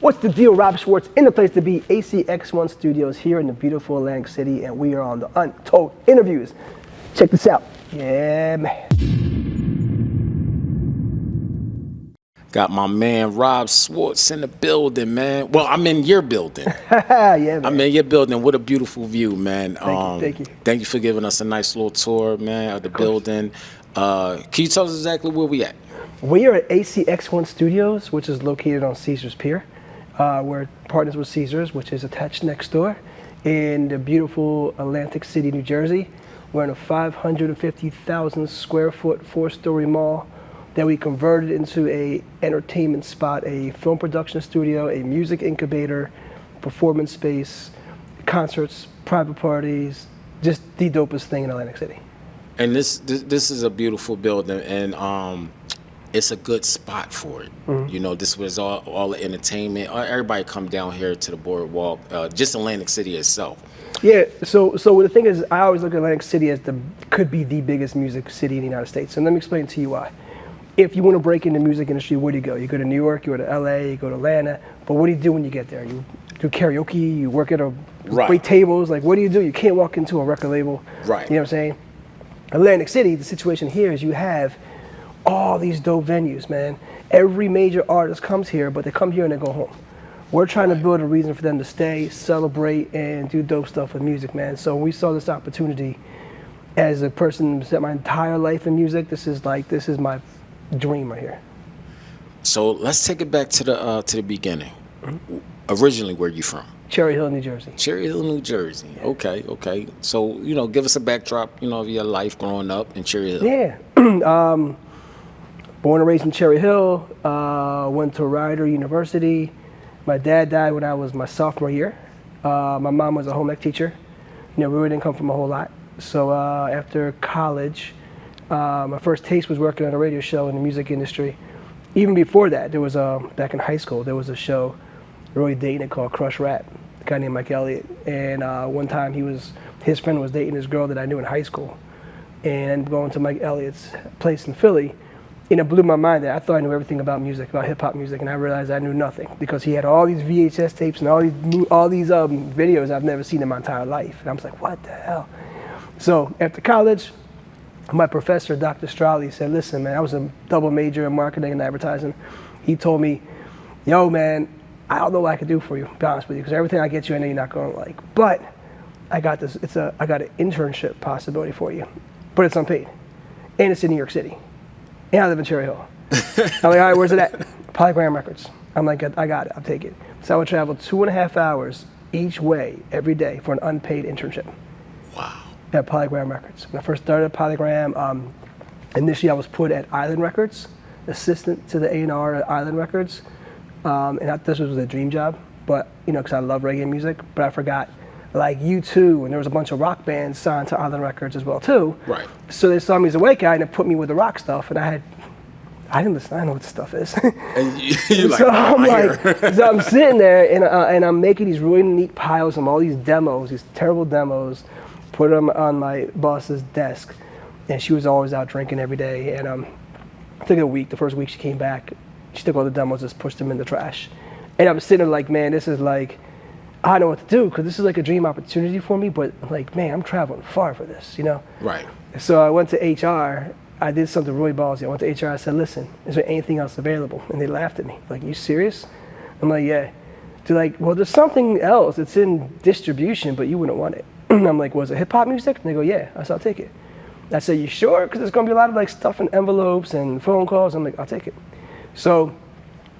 What's the deal? Rob Schwartz in the place to be, ACX1 Studios here in the beautiful Atlantic City, and we are on the Untold Interviews. Check this out. Yeah, man. Got my man Rob Schwartz in the building, man. Well, I'm in your building. Yeah, man. I'm in your building. What a beautiful view, man. Thank you. Thank you for giving us a nice little tour, man, of the building. Can you tell us exactly where we at? We are at ACX1 Studios, which is located on Caesars Pier. We're partners with Caesars, which is attached next door in the beautiful Atlantic City, New Jersey. We're in a 550,000 square foot, 4-story mall that we converted into a entertainment spot, a film production studio, a music incubator, performance space, concerts, private parties, just the dopest thing in Atlantic City. And this is a beautiful building, and it's a good spot for it. Mm-hmm. You know, this was all the entertainment. Everybody come down here to the boardwalk, just Atlantic City itself. Yeah, so the thing is, I always look at Atlantic City as could be the biggest music city in the United States. And let me explain to you why. If you want to break in the music industry, where do you go? You go to New York, you go to LA, you go to Atlanta. But what do you do when you get there? You do karaoke, you work at wait tables. Like, what do? You can't walk into a record label. Right. You know what I'm saying? Atlantic City, the situation here is you have all these dope venues, man. Every major artist comes here, but they come here and they go home. We're trying to build a reason for them to stay, celebrate, and do dope stuff with music, man. So we saw this opportunity as a person who spent my entire life in music. This is my dream right here. So let's take it back to the beginning. Mm-hmm. Originally, where are you from? Cherry Hill, New Jersey. Cherry Hill, New Jersey. Yeah. Okay. So, give us a backdrop, of your life growing up in Cherry Hill. Yeah. Born and raised in Cherry Hill. Went to Rider University. My dad died when I was my sophomore year. My mom was a home ec teacher. We really didn't come from a whole lot. So after college, my first taste was working on a radio show in the music industry. Even before that, there was back in high school, there was a show really dating it called Crush Rap, a guy named Mike Elliott. And one time his friend was dating this girl that I knew in high school. And going to Mike Elliott's place in Philly, and it blew my mind that I thought I knew everything about music, about hip hop music, and I realized I knew nothing because he had all these VHS tapes and all these videos I've never seen in my entire life. And I was like, what the hell? So after college, my professor, Dr. Strali, said, listen, man, I was a double major in marketing and advertising. He told me, yo, man, I don't know what I can do for you, to be honest with you, because everything I get you, I know you're not going to like. But I got this. I got an internship possibility for you, but it's unpaid, and it's in New York City, and I live in Cherry Hill. I'm like, all right, where's it at? Polygram Records. I'm like, I got it. I'll take it. So I would travel 2.5 hours each way every day for an unpaid internship. Wow. At Polygram Records. When I first started at Polygram, initially I was put at Island Records, assistant to the A&R at Island Records. And this was a dream job, but because I love reggae music, but I forgot like U2, and there was a bunch of rock bands signed to Island Records as well too. Right. So they saw me as a white guy and they put me with the rock stuff, and I didn't listen. I know what the stuff is. And you're like, so I'm sitting there and I'm making these really neat piles of all these demos, these terrible demos, put them on my boss's desk, and she was always out drinking every day. And it took a week. The first week she came back. She took all the demos, just pushed them in the trash. And I was sitting there like, man, this is like, I don't know what to do, because this is like a dream opportunity for me, but like, man, I'm traveling far for this, Right. So I went to HR. I did something really ballsy. I went to HR. I said, listen, is there anything else available? And they laughed at me. Like, you serious? I'm like, yeah. They're like, well, there's something else. It's in distribution, but you wouldn't want it. And I'm like, was it hip hop music? And they go, yeah. I said, I'll take it. I said, you sure? Because there's going to be a lot of like stuff in envelopes and phone calls. I'm like, I'll take it. So,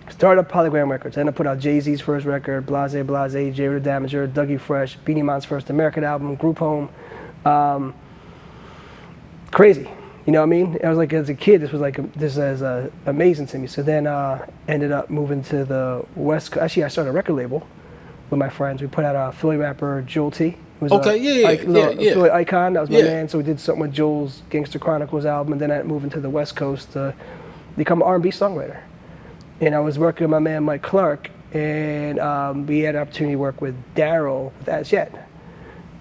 started up Polygram Records. Then I put out Jay-Z's first record, Blase Blase, Jay the Damager, Dougie Fresh, Beanie Man's first American album, Group Home. Crazy, you know what I mean? I was like, as a kid, this is amazing to me. So then ended up moving to the West Coast. Actually, I started a record label with my friends. We put out a Philly rapper, Jewel T. Was Philly icon. That was my man. So we did something with Joel's Gangster Chronicles album, and then I moved into the West Coast to become an R&B songwriter. And I was working with my man Mike Clark, and we had an opportunity to work with Daryl with As Yet.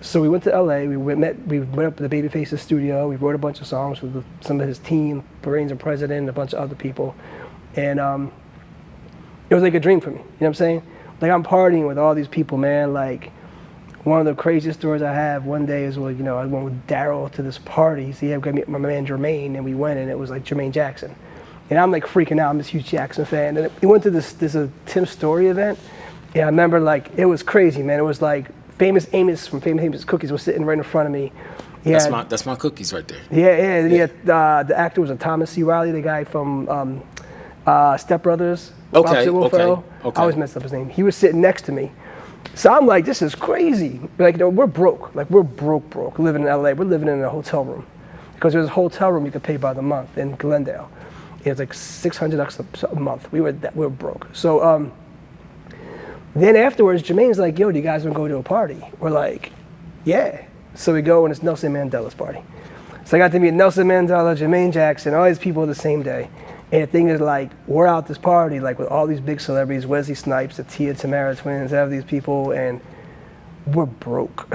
So we went to LA. We went up to the Babyface's studio. We wrote a bunch of songs with some of his team, Brains and President, and a bunch of other people. And it was like a dream for me. You know what I'm saying? Like I'm partying with all these people, man. Like one of the craziest stories I have one day is, well, you know, I went with Daryl to this party. So he had my man Jermaine, and we went, and it was like Jermaine Jackson. And I'm like freaking out. I'm this huge Jackson fan. And we went to this Tim Story event. Yeah, I remember like it was crazy, man. It was like Famous Amos from Famous Amos Cookies was sitting right in front of me. That's my cookies right there. Yeah. And he had, the actor was a Thomas C. Riley, the guy from Step Brothers. Okay. I always messed up his name. He was sitting next to me. So I'm like, this is crazy. Like, you know, we're broke. Like, we're broke. Living in LA, we're living in a hotel room. Because there's a hotel room you could pay by the month in Glendale. It was like $600 a month. We were broke. So then afterwards, Jermaine's like, yo, do you guys want to go to a party? We're like, yeah. So we go, and it's Nelson Mandela's party. So I got to meet Nelson Mandela, Jermaine Jackson, all these people the same day. And the thing is, like, we're out this party, like, with all these big celebrities, Wesley Snipes, the Tia Tamara twins, have these people, and we're broke.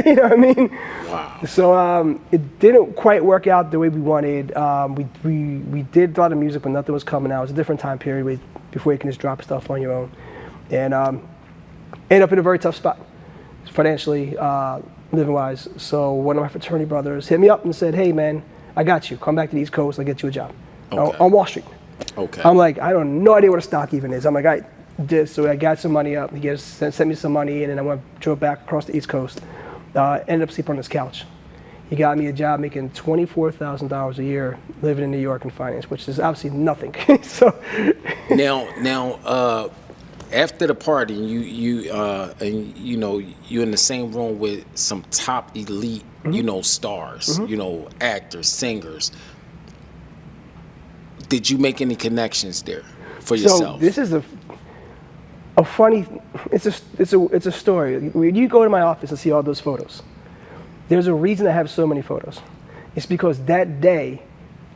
You know what I mean? Wow. So it didn't quite work out the way we wanted. We did a lot of music, but nothing was coming out. It was a different time period before you can just drop stuff on your own. And ended up in a very tough spot, financially, living-wise. So one of my fraternity brothers hit me up and said, hey, man, I got you. Come back to the East Coast. I'll get you a job. Okay. On Wall Street. Okay. I'm like, I don't no idea what a stock even is. I'm like, I did. So I got some money up. He sent me some money, and then I drove back across the East Coast. Ended up sleeping on his couch. He got me a job making $24,000 a year, living in New York in finance, which is obviously nothing. So now, after the party, and you know, you're in the same room with some top elite, you know, stars, you know, actors, singers. Did you make any connections there for yourself? So this is a funny. It's a story. When you go to my office and see all those photos, there's a reason I have so many photos. It's because that day,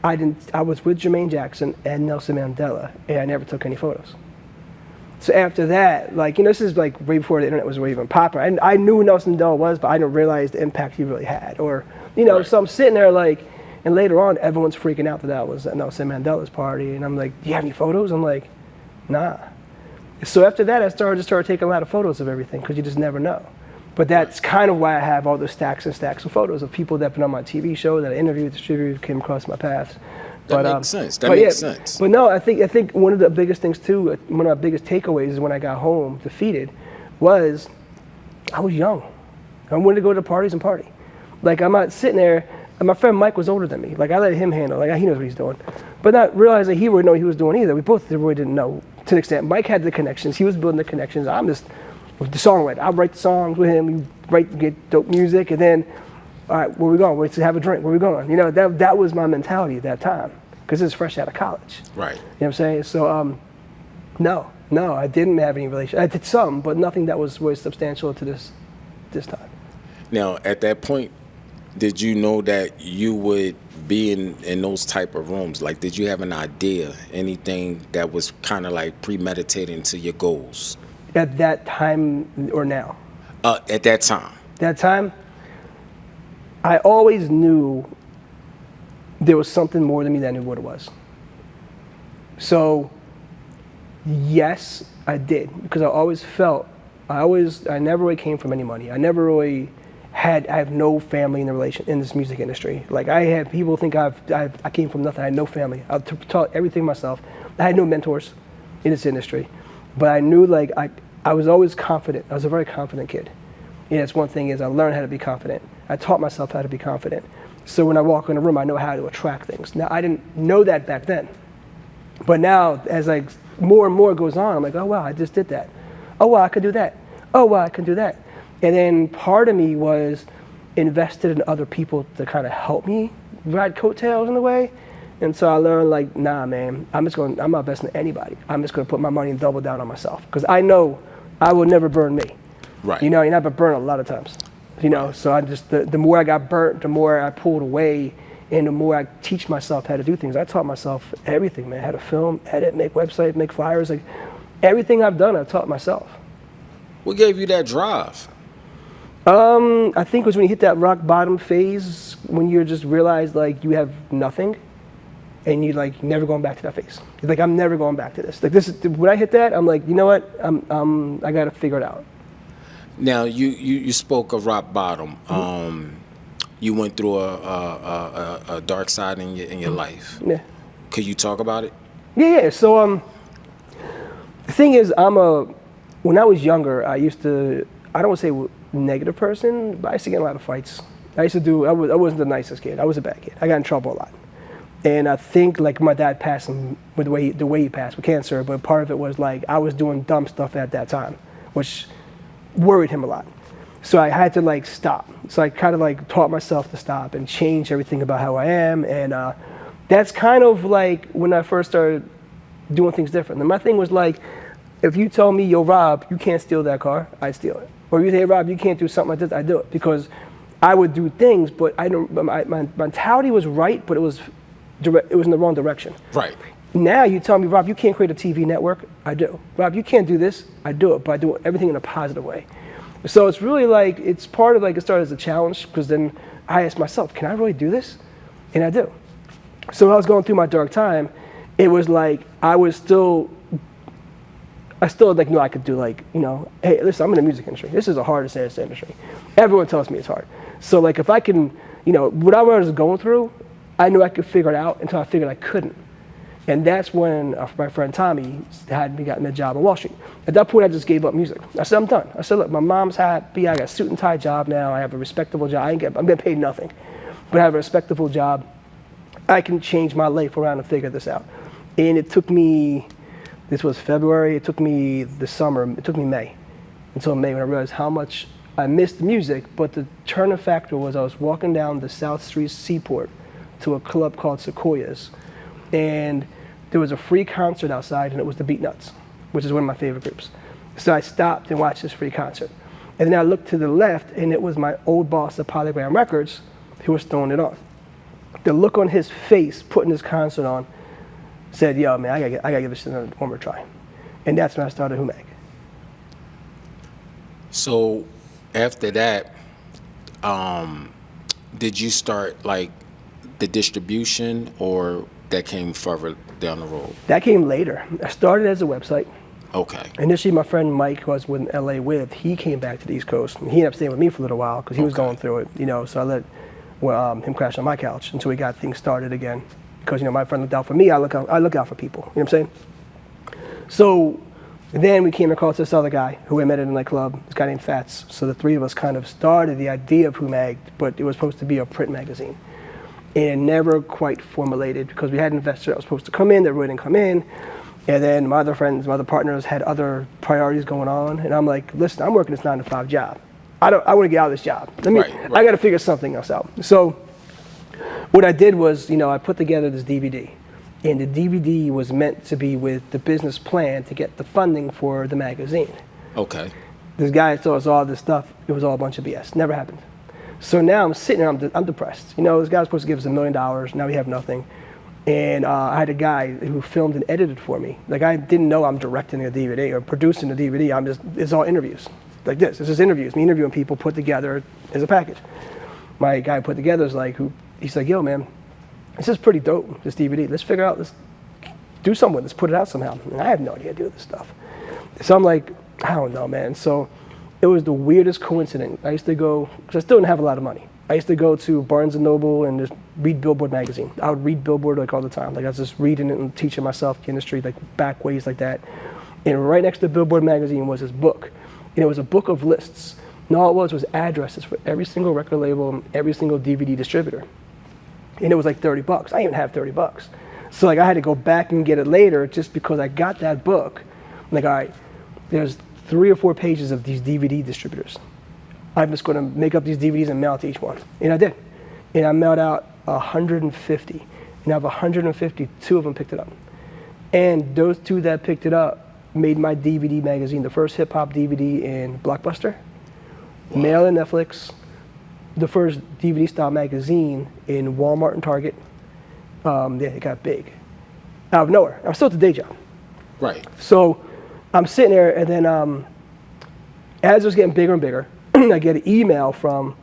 I was with Jermaine Jackson and Nelson Mandela, and I never took any photos. So after that, like, you know, this is like way before the internet was really even popular. I knew who Nelson Mandela was, but I didn't realize the impact he really had. Or, you know, So I'm sitting there like. And later on, everyone's freaking out that was at Nelson Mandela's party. And I'm like, do you have any photos? I'm like, nah. So after that, I started taking a lot of photos of everything, because you just never know. But that's kind of why I have all the stacks and stacks of photos of people that have been on my TV show, that I interviewed, distributed, came across my paths. That makes sense. That makes sense. But no, I think one of the biggest things too, one of my biggest takeaways is when I got home defeated, was I was young. I wanted to go to parties and party. Like, I'm not sitting there. And my friend Mike was older than me. Like, I let him handle. Like, he knows what he's doing, but not realizing he wouldn't know what he was doing either. We both really didn't know to an extent. Mike had the connections. He was building the connections. I'm just the songwriter. I write the songs with him. We get dope music, and then, all right, where we going? We're to have a drink. Where we going? You know, that was my mentality at that time, because it was fresh out of college. Right. You know what I'm saying? So, no, I didn't have any relation. I did some, but nothing that was really substantial to this time. Now, at that point, did you know that you would be in those type of rooms? Like, did you have an idea, anything that was kind of like premeditating to your goals? At that time or now? At that time. That time, I always knew there was something more than me that I knew what it was. So, yes, I did, because I always felt, I never really came from any money. I never really I have no family in this music industry. Like, I have people think I came from nothing. I had no family. I taught everything myself. I had no mentors in this industry, but I knew, like, I was always confident. I was a very confident kid. And that's one thing, is I learned how to be confident. I taught myself how to be confident. So when I walk in a room, I know how to attract things. Now, I didn't know that back then, but now, as like more and more goes on, I'm like, oh wow, I just did that. Oh wow, I could do that. Oh wow, I can do that. And then part of me was invested in other people to kind of help me ride coattails in a way. And so I learned, like, nah, man, I'm not investing in anybody. I'm just going to put my money and double down on myself, because I know I will never burn me. Right. You know, you're not burned a lot of times. You know, so I just, the more I got burnt, the more I pulled away, and the more I teach myself how to do things. I taught myself everything, man. How to film, edit, make websites, make flyers. Like, everything I've done, I taught myself. What gave you that drive? I think it was when you hit that rock bottom phase, when you just realize, like, you have nothing, and you like never going back to that phase. You're like, I'm never going back to this. Like this is, when I hit that, I'm like, you know what? I got to figure it out. Now you spoke of rock bottom. You went through a dark side in your life. Yeah. Could you talk about it? Yeah. So the thing is, when I was younger, I don't want to say negative person, but I used to get in a lot of fights. I wasn't the nicest kid. I was a bad kid. I got in trouble a lot. And I think like my dad passed him with the way he passed with cancer, but part of it was like I was doing dumb stuff at that time, which worried him a lot. So I had to like stop. So I kind of like taught myself to stop and change everything about how I am. And that's kind of like when I first started doing things different. And my thing was like, if you tell me, yo, Rob, you can't steal that car, I'd steal it. Or you say, hey, Rob, you can't do something like this, I'd do it. Because I would do things, but my mentality was right, but it was in the wrong direction. Right. Now you tell me, Rob, you can't create a TV network, I do. Rob, you can't do this, I do it, but I do everything in a positive way. So it's really like, it's part of like, it started as a challenge, because then I asked myself, can I really do this? And I do. So when I was going through my dark time, it was like, I still like knew I could do like, you know, hey, listen, I'm in the music industry. This is the hardest industry. Everyone tells me it's hard. So like if I can, you know, whatever I was going through, I knew I could figure it out until I figured I couldn't. And that's when my friend Tommy had me gotten a job on Wall Street. At that point, I just gave up music. I said, I'm done. I said, look, my mom's happy. I got a suit and tie job now. I have a respectable job. I'm getting paid nothing, but I have a respectable job. I can change my life around and figure this out. And it took me, this was February, it took me the summer, it took me May, until May when I realized how much I missed music, but the turning factor was I was walking down the South Street Seaport to a club called Sequoias, and there was a free concert outside, and it was the Beatnuts, which is one of my favorite groups. So I stopped and watched this free concert. And then I looked to the left, and it was my old boss at Polygram Records who was throwing it on. The look on his face putting this concert on said, yo, man, I gotta give this one more try. And that's when I started Whomag. So after that, did you start like the distribution, or that came further down the road? That came later. I started as a website. Okay. Initially, my friend Mike, who I was in LA with, he came back to the East Coast. And he ended up staying with me for a little while because he was going through it, you know, so I let him crash on my couch until we got things started again. Because, you know, my friend looked out for me, I look out for people, you know what I'm saying? So then we came across this other guy who we met at a nightclub, this guy named Fats. So the three of us kind of started the idea of Whomag, but it was supposed to be a print magazine. And it never quite formulated because we had an investor that was supposed to come in, that really didn't come in. And then my other friends, my other partners had other priorities going on. And I'm like, listen, I'm working this 9-to-5 job. I want to get out of this job. Right. I got to figure something else out. So what I did was, you know, I put together this DVD. And the DVD was meant to be with the business plan to get the funding for the magazine. Okay. This guy told us all this stuff. It was all a bunch of BS. Never happened. So now I'm sitting there, I'm depressed. You know, this guy was supposed to give us $1 million. Now we have nothing. And I had a guy who filmed and edited for me. Like, I didn't know I'm directing a DVD or producing a DVD. It's all interviews. Like this. It's just interviews. Me interviewing people put together as a package. My guy put together is like, he's like, yo, man, this is pretty dope, this DVD. Let's figure out, let's do something with it. Let's put it out somehow. And I have no idea how to do this stuff. So I'm like, I don't know, man. So it was the weirdest coincidence. I used to go, because I still didn't have a lot of money. I used to go to Barnes & Noble and just read Billboard magazine. I would read Billboard like all the time. Like I was just reading it and teaching myself the industry, like back ways like that. And right next to Billboard magazine was this book. And it was a book of lists. And all it was addresses for every single record label and every single DVD distributor. And it was like $30. I didn't even have $30. So like I had to go back and get it later just because I got that book. I'm like, all right, there's 3 or 4 pages of these DVD distributors. I'm just going to make up these DVDs and mail it to each one. And I did. And I mailed out 150. And out of 150, 2 of them picked it up. And those 2 that picked it up made my DVD magazine the first hip-hop DVD in Blockbuster, Mail and Netflix, the first DVD-style magazine in Walmart and Target. Yeah, it got big. Out of nowhere. I'm still at the day job. Right. So I'm sitting there, and then as it was getting bigger and bigger, I get an email from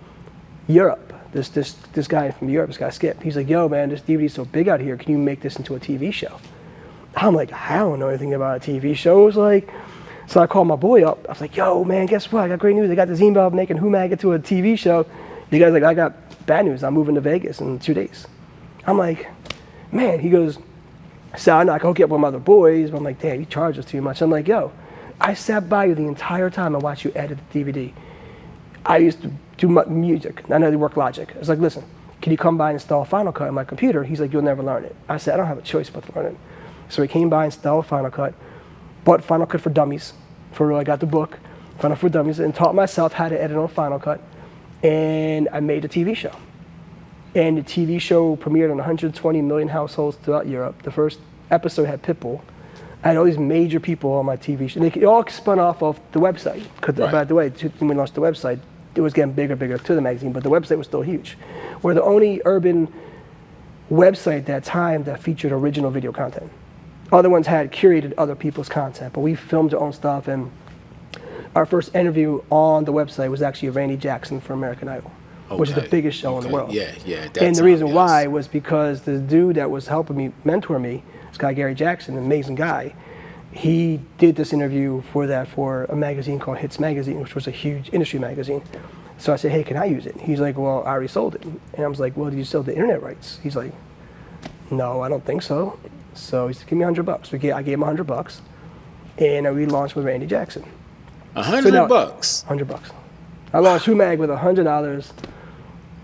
Europe this guy from Europe, this guy Skip, he's like, yo man, this DVD's so big out here, can you make this into a TV show? I'm like, I don't know anything about a TV show. It was like, so I called my boy up. I was like, yo man, guess what? I got great news. I got this email making Whomag into a TV show. The guy's like, I got bad news. I'm moving to Vegas in 2 days. I'm like, man, he goes, so I know I can hook you up with my other boys, but I'm like, damn, you charge us too much. I'm like, yo, I sat by you the entire time and watched you edit the DVD. I used to do music. I know they work Logic. I was like, listen, can you come by and install Final Cut on my computer? He's like, you'll never learn it. I said, I don't have a choice but to learn it. So he came by, installed Final Cut, bought Final Cut for Dummies. For real, I got the book, Final Cut for Dummies, and taught myself how to edit on Final Cut. And I made a TV show. And the TV show premiered in 120 million households throughout Europe. The first episode had Pitbull. I had all these major people on my TV show. They all spun off of the website. Right. By the way, when we launched the website, it was getting bigger and bigger to the magazine, but the website was still huge. We're the only urban website at that time that featured original video content. Other ones had curated other people's content, but we filmed our own stuff, and our first interview on the website was actually Randy Jackson for American Idol, which is the biggest show in the world. Yeah. And the reason why was because the dude that was helping me, mentor me, this guy Gary Jackson, an amazing guy, he did this interview for a magazine called Hits Magazine, which was a huge industry magazine. So I said, hey, can I use it? He's like, well, I already sold it. And I was like, well, did you sell the internet rights? He's like, no, I don't think so. So he said, give me $100. I gave him $100, and we launched with Randy Jackson. $100? $100. I launched Whomag with $100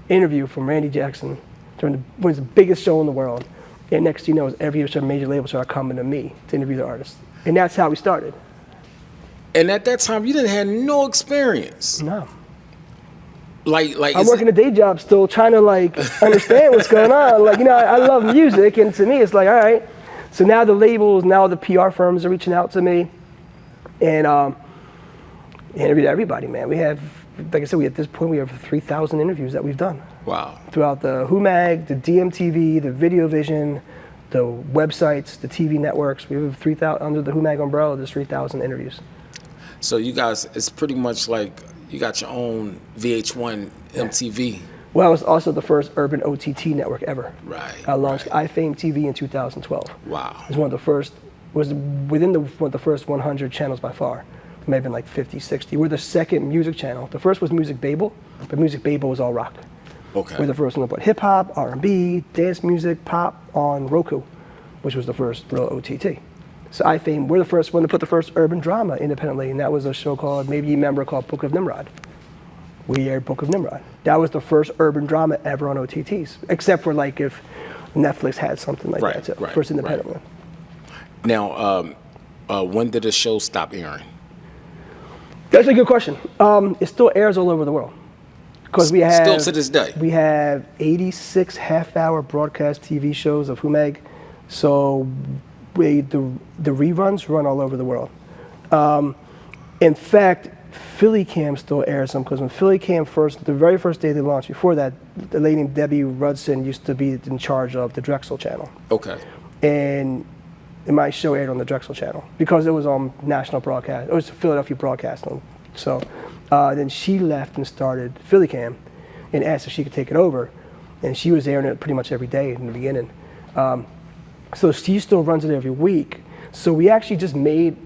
interview from Randy Jackson during when it was the biggest show in the world. And next thing you know, every major label started coming to me to interview the artists. And that's how we started. And at that time, you didn't have no experience. No. Like I'm working a day job still, trying to understand what's going on. I love music, and to me, it's like, all right. So now the labels, now the PR firms are reaching out to me, and interviewed everybody, man. We have, like I said, at this point, we have 3,000 interviews that we've done. Wow. Throughout the Whomag, the DMTV, the Video Vision, the websites, the TV networks. We have 3,000, under the Whomag umbrella, there's 3,000 interviews. So you guys, it's pretty much like you got your own VH1 MTV. Well, it was also the first urban OTT network ever. Right. I launched iFame TV in 2012. Wow. It was one of the first, within one of the first 100 channels by far. It may have been like 50, 60. We're the second music channel. The first was Music Babel, but Music Babel was all rock. Okay. We're the first one to put hip hop, R&B, dance music, pop on Roku, which was the first real OTT. So iFame, we're the first one to put the first urban drama independently, and that was a show called, maybe you remember, called Book of Nimrod. We aired Book of Nimrod. That was the first urban drama ever on OTTs, except for if Netflix had something like that, too. First independent one. Now, when did the show stop airing? That's a good question. It still airs all over the world. Because we have, still to this day, we have 86 half-hour broadcast TV shows of Whomag. So the reruns run all over the world. In fact, Philly Cam still airs some, because when Philly Cam the very first day they launched, before that, the lady named Debbie Rudson used to be in charge of the Drexel channel. Okay. And my show aired on the Drexel channel because it was on national broadcast. It was Philadelphia Broadcasting. So then she left and started Philly Cam and asked if she could take it over. And she was airing it pretty much every day in the beginning. So she still runs it every week. So we actually just made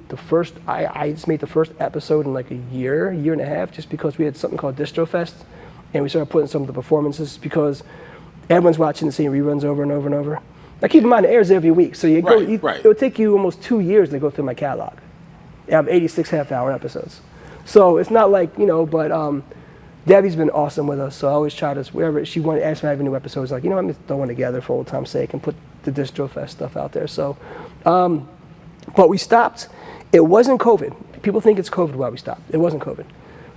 I just made the first episode in like a year and a half, just because we had something called Distrofest, and we started putting some of the performances because everyone's watching the same reruns over and over and over. Now keep in mind, it airs every week, so it would take you almost 2 years to go through my catalog. I have 86 half-hour episodes. So it's not like, but Debbie's been awesome with us, so I always try to, wherever she wanted to ask me if I have new episodes, like, I'm just throwing together for old time's sake and put the Distrofest stuff out there. So, but we stopped. It wasn't COVID. People think it's COVID why we stopped. It wasn't COVID.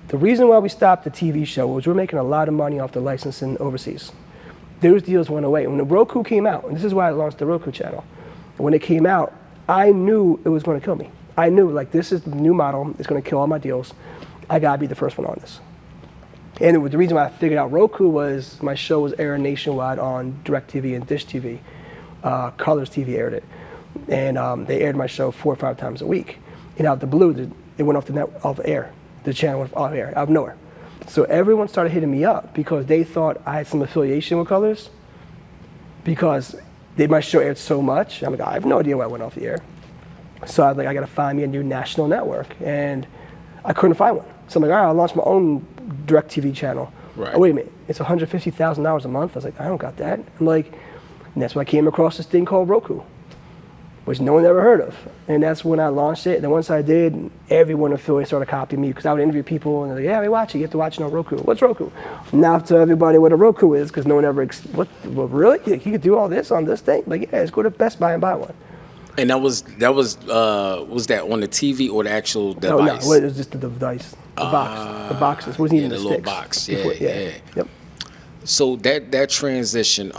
The reason why we stopped the TV show was we're making a lot of money off the licensing overseas. Those deals went away. When the Roku came out, and this is why I launched the Roku channel, when it came out, I knew it was going to kill me. I knew, this is the new model. It's going to kill all my deals. I got to be the first one on this. And the reason why I figured out Roku was my show was airing nationwide on DirecTV and Dish TV. Colors TV aired it. And they aired my show 4 or 5 times a week. And out of the blue, it went off the air. The channel went off air, out of nowhere. So everyone started hitting me up because they thought I had some affiliation with Colors because my show aired so much. I'm like, I have no idea why I went off the air. So I was like, I got to find me a new national network. And I couldn't find one. So I'm like, all right, I'll launch my own DirecTV channel. Right. Oh, wait a minute, it's $150,000 a month. I was like, I don't got that. I'm like, and that's when I came across this thing called Roku, which no one ever heard of. And that's when I launched it. And then once I did, everyone in Philly started copying me because I would interview people and they're like, yeah, we watch it. You have to watch it on Roku. What's Roku? Now to everybody what a Roku is because no one ever, well, really? You could do all this on this thing? Like, yeah, let's go to Best Buy and buy one. And was that on the TV or the actual device? No, it was just the device, the box. The boxes wasn't even the the little sticks. box. Yeah. Yep. So that transition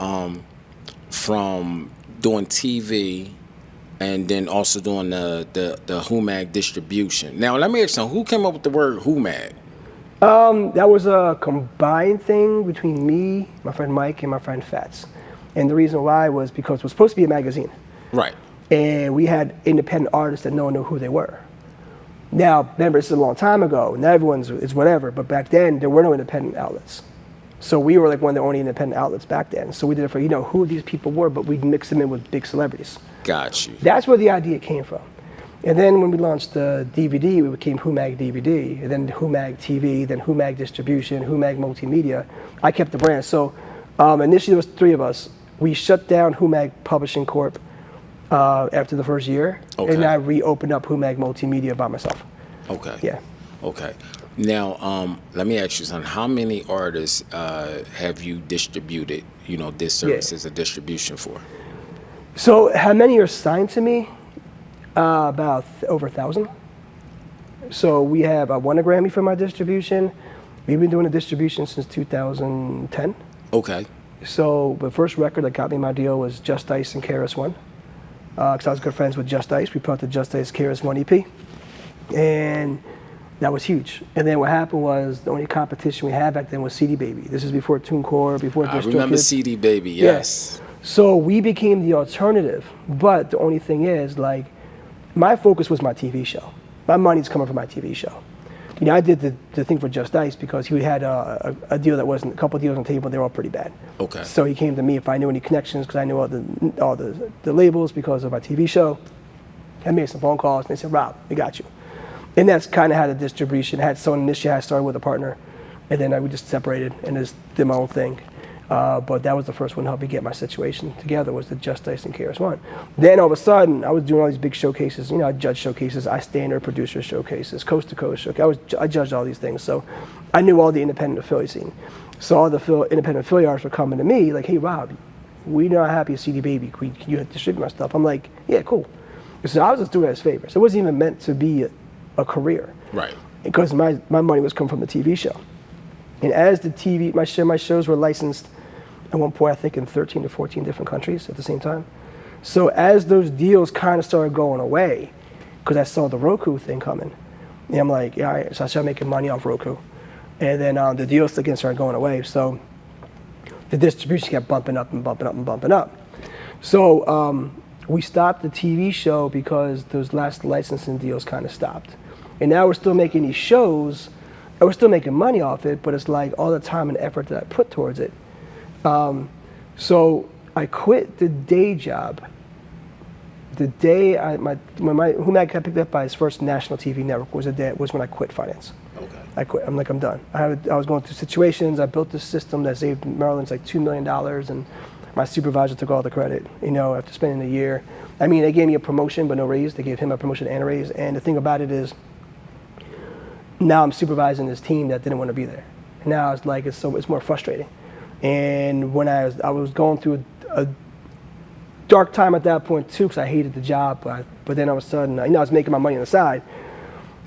from doing TV and then also doing the Whomag distribution. Now let me ask you, who came up with the word Whomag? That was a combined thing between me, my friend Mike, and my friend Fats. And the reason why was because it was supposed to be a magazine. Right. And we had independent artists that no one knew who they were. Now, remember, this is a long time ago, and everyone's is whatever, but back then, there were no independent outlets. So we were like one of the only independent outlets back then. So we did it for, who these people were, but we'd mix them in with big celebrities. Got you. That's where the idea came from. And then when we launched the DVD, we became Whomag DVD, and then Whomag TV, then Whomag Distribution, Whomag Multimedia. I kept the brand. So initially, there was 3 of us. We shut down Whomag Publishing Corp. After the first year, okay. And I reopened up Whomag Multimedia by myself. Okay. Yeah. Okay. Now, let me ask you something. How many artists have you distributed, this service as a distribution for? So how many are signed to me? About over 1,000. So we have, I won a Grammy for my distribution. We've been doing a distribution since 2010. Okay. So the first record that got me my deal was Just Ice and KRS-One. Because I was good friends with Just Ice. We put out the Just Ice KRS-One EP. And that was huge. And then what happened was the only competition we had back then was CD Baby. This is before TuneCore, before Distrofest. I remember CD Baby, yes. Yeah. So we became the alternative. But the only thing is, my focus was my TV show. My money's coming from my TV show. I did the thing for Just Ice because he had a deal that wasn't, a couple of deals on the table, they were all pretty bad. Okay. So he came to me if I knew any connections because I knew all the labels because of my TV show. I made some phone calls and they said, Rob, we got you. And that's kind of how the distribution had. So initially I started with a partner and then we just separated and just did my own thing. But that was the first one to help me get my situation together was the Just Ice and KRS-One. Then all of a sudden, I was doing all these big showcases. I judged showcases, I standard producer showcases, coast to coast showcases. I judged all these things. So I knew all the independent affiliate scene. So all the independent affiliate artists were coming to me like, hey, Rob, we're not happy with CD Baby. Can you distribute my stuff? I'm like, yeah, cool. So I was just doing it as favors. It wasn't even meant to be a career. Right. Because my money was coming from the TV show. And as the TV, my shows were licensed at one point, I think in 13 to 14 different countries at the same time. So as those deals kind of started going away, because I saw the Roku thing coming, and I'm like, yeah, all right. So I started making money off Roku. And then the deals again started going away. So the distribution kept bumping up and bumping up and bumping up. So we stopped the TV show because those last licensing deals kind of stopped. And now we're still making these shows, and we're still making money off it, but it's like all the time and effort that I put towards it. So I quit the day job. The day when Whomag got picked up by his first national TV network was when I quit finance. Okay. I quit. I'm done. I was going through situations. I built this system that saved Maryland's like $2 million, and my supervisor took all the credit. After spending a year. I mean, they gave me a promotion but no raise. They gave him a promotion and a raise. And the thing about it is, now I'm supervising this team that didn't want to be there. Now it's like it's more frustrating. And when I was going through a dark time at that point too, because I hated the job. But then all of a sudden, I was making my money on the side.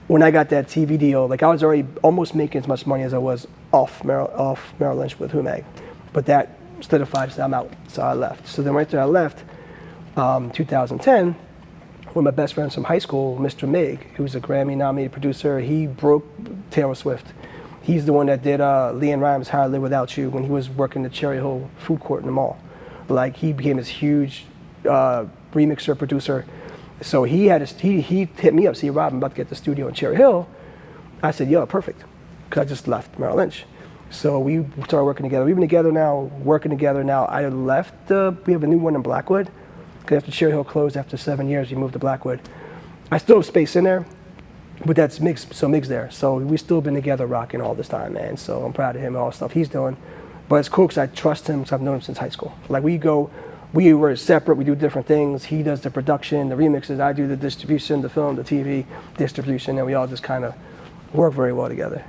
When I got that TV deal, I was already almost making as much money as I was off Merrill Lynch with Whomag. But that solidified, so I'm out. So I left. So then right after I left, 2010, one of my best friends from high school, Mr. Mig, who's a Grammy-nominated producer, he broke Taylor Swift. He's the one that did Leanne Rimes' How I Live Without You when he was working the Cherry Hill food court in the mall. He became this huge remixer, producer. So he hit me up, see, Rob, I'm about to get the studio in Cherry Hill. I said, yo, perfect. because I just left Merrill Lynch. So we started working together. We've been together now, working together now. I left, we have a new one in Blackwood, because after Cherry Hill closed after 7 years, we moved to Blackwood. I still have space in there, but that's Mig's there. So we've still been together rocking all this time, man. So I'm proud of him and all the stuff he's doing. But it's cool because I trust him because I've known him since high school. Like we were separate, we do different things. He does the production, the remixes, I do the distribution, the film, the TV distribution, and we all just kind of work very well together.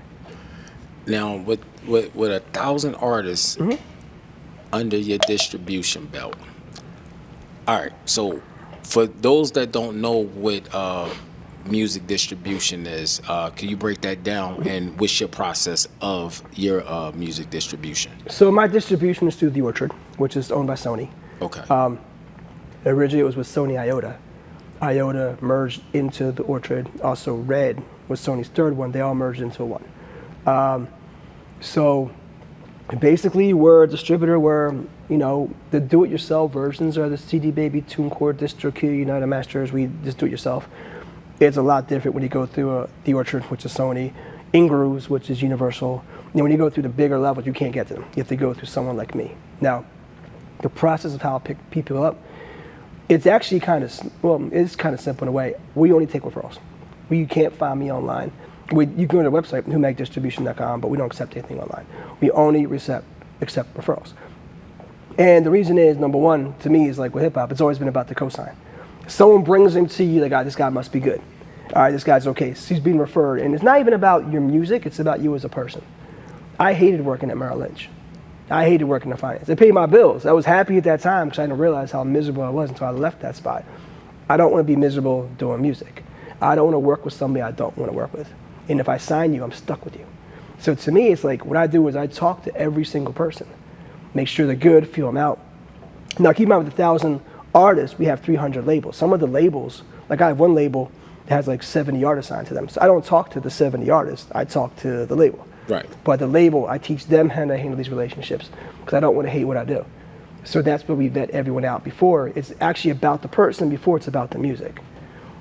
Now, with 1,000 artists under your distribution belt, all right, so for those that don't know what music distribution is, can you break that down, and what's your process of your music distribution? So my distribution is through The Orchard, which is owned by Sony. Okay. Originally it was with Sony IOTA. IOTA merged into The Orchard. Also Red was Sony's third one. They all merged into one. So basically we're a distributor where, you know, the do-it-yourself versions are the CD Baby, TuneCore, DistroQ, United Masters. We just do it yourself. It's a lot different when you go through The Orchard, which is Sony, Ingrooves, which is Universal. You know, when you go through the bigger levels, you can't get to them. You have to go through someone like me. Now, the process of how I pick people up, it's actually it's kind of simple in a way. We only take referrals. You can't find me online. You can go to the website, whomagdistribution.com, but we don't accept anything online. We only accept referrals. And the reason is, number one, to me, is like with hip hop, it's always been about the cosign. Someone brings him to you, like, this guy must be good. All right, this guy's okay. So he's being referred. And it's not even about your music, it's about you as a person. I hated working at Merrill Lynch. I hated working in finance. They paid my bills. I was happy at that time because I didn't realize how miserable I was until I left that spot. I don't want to be miserable doing music. I don't want to work with somebody I don't want to work with. And if I sign you, I'm stuck with you. So to me, it's like, what I do is I talk to every single person. Make sure they're good, feel them out. Now keep in mind, with 1,000 artists, we have 300 labels. Some of the labels, like I have one label that has like 70 artists signed to them. So I don't talk to the 70 artists, I talk to the label. Right. But the label, I teach them how to handle these relationships because I don't want to hate what I do. So that's where we vet everyone out. Before, it's actually about the person, before it's about the music.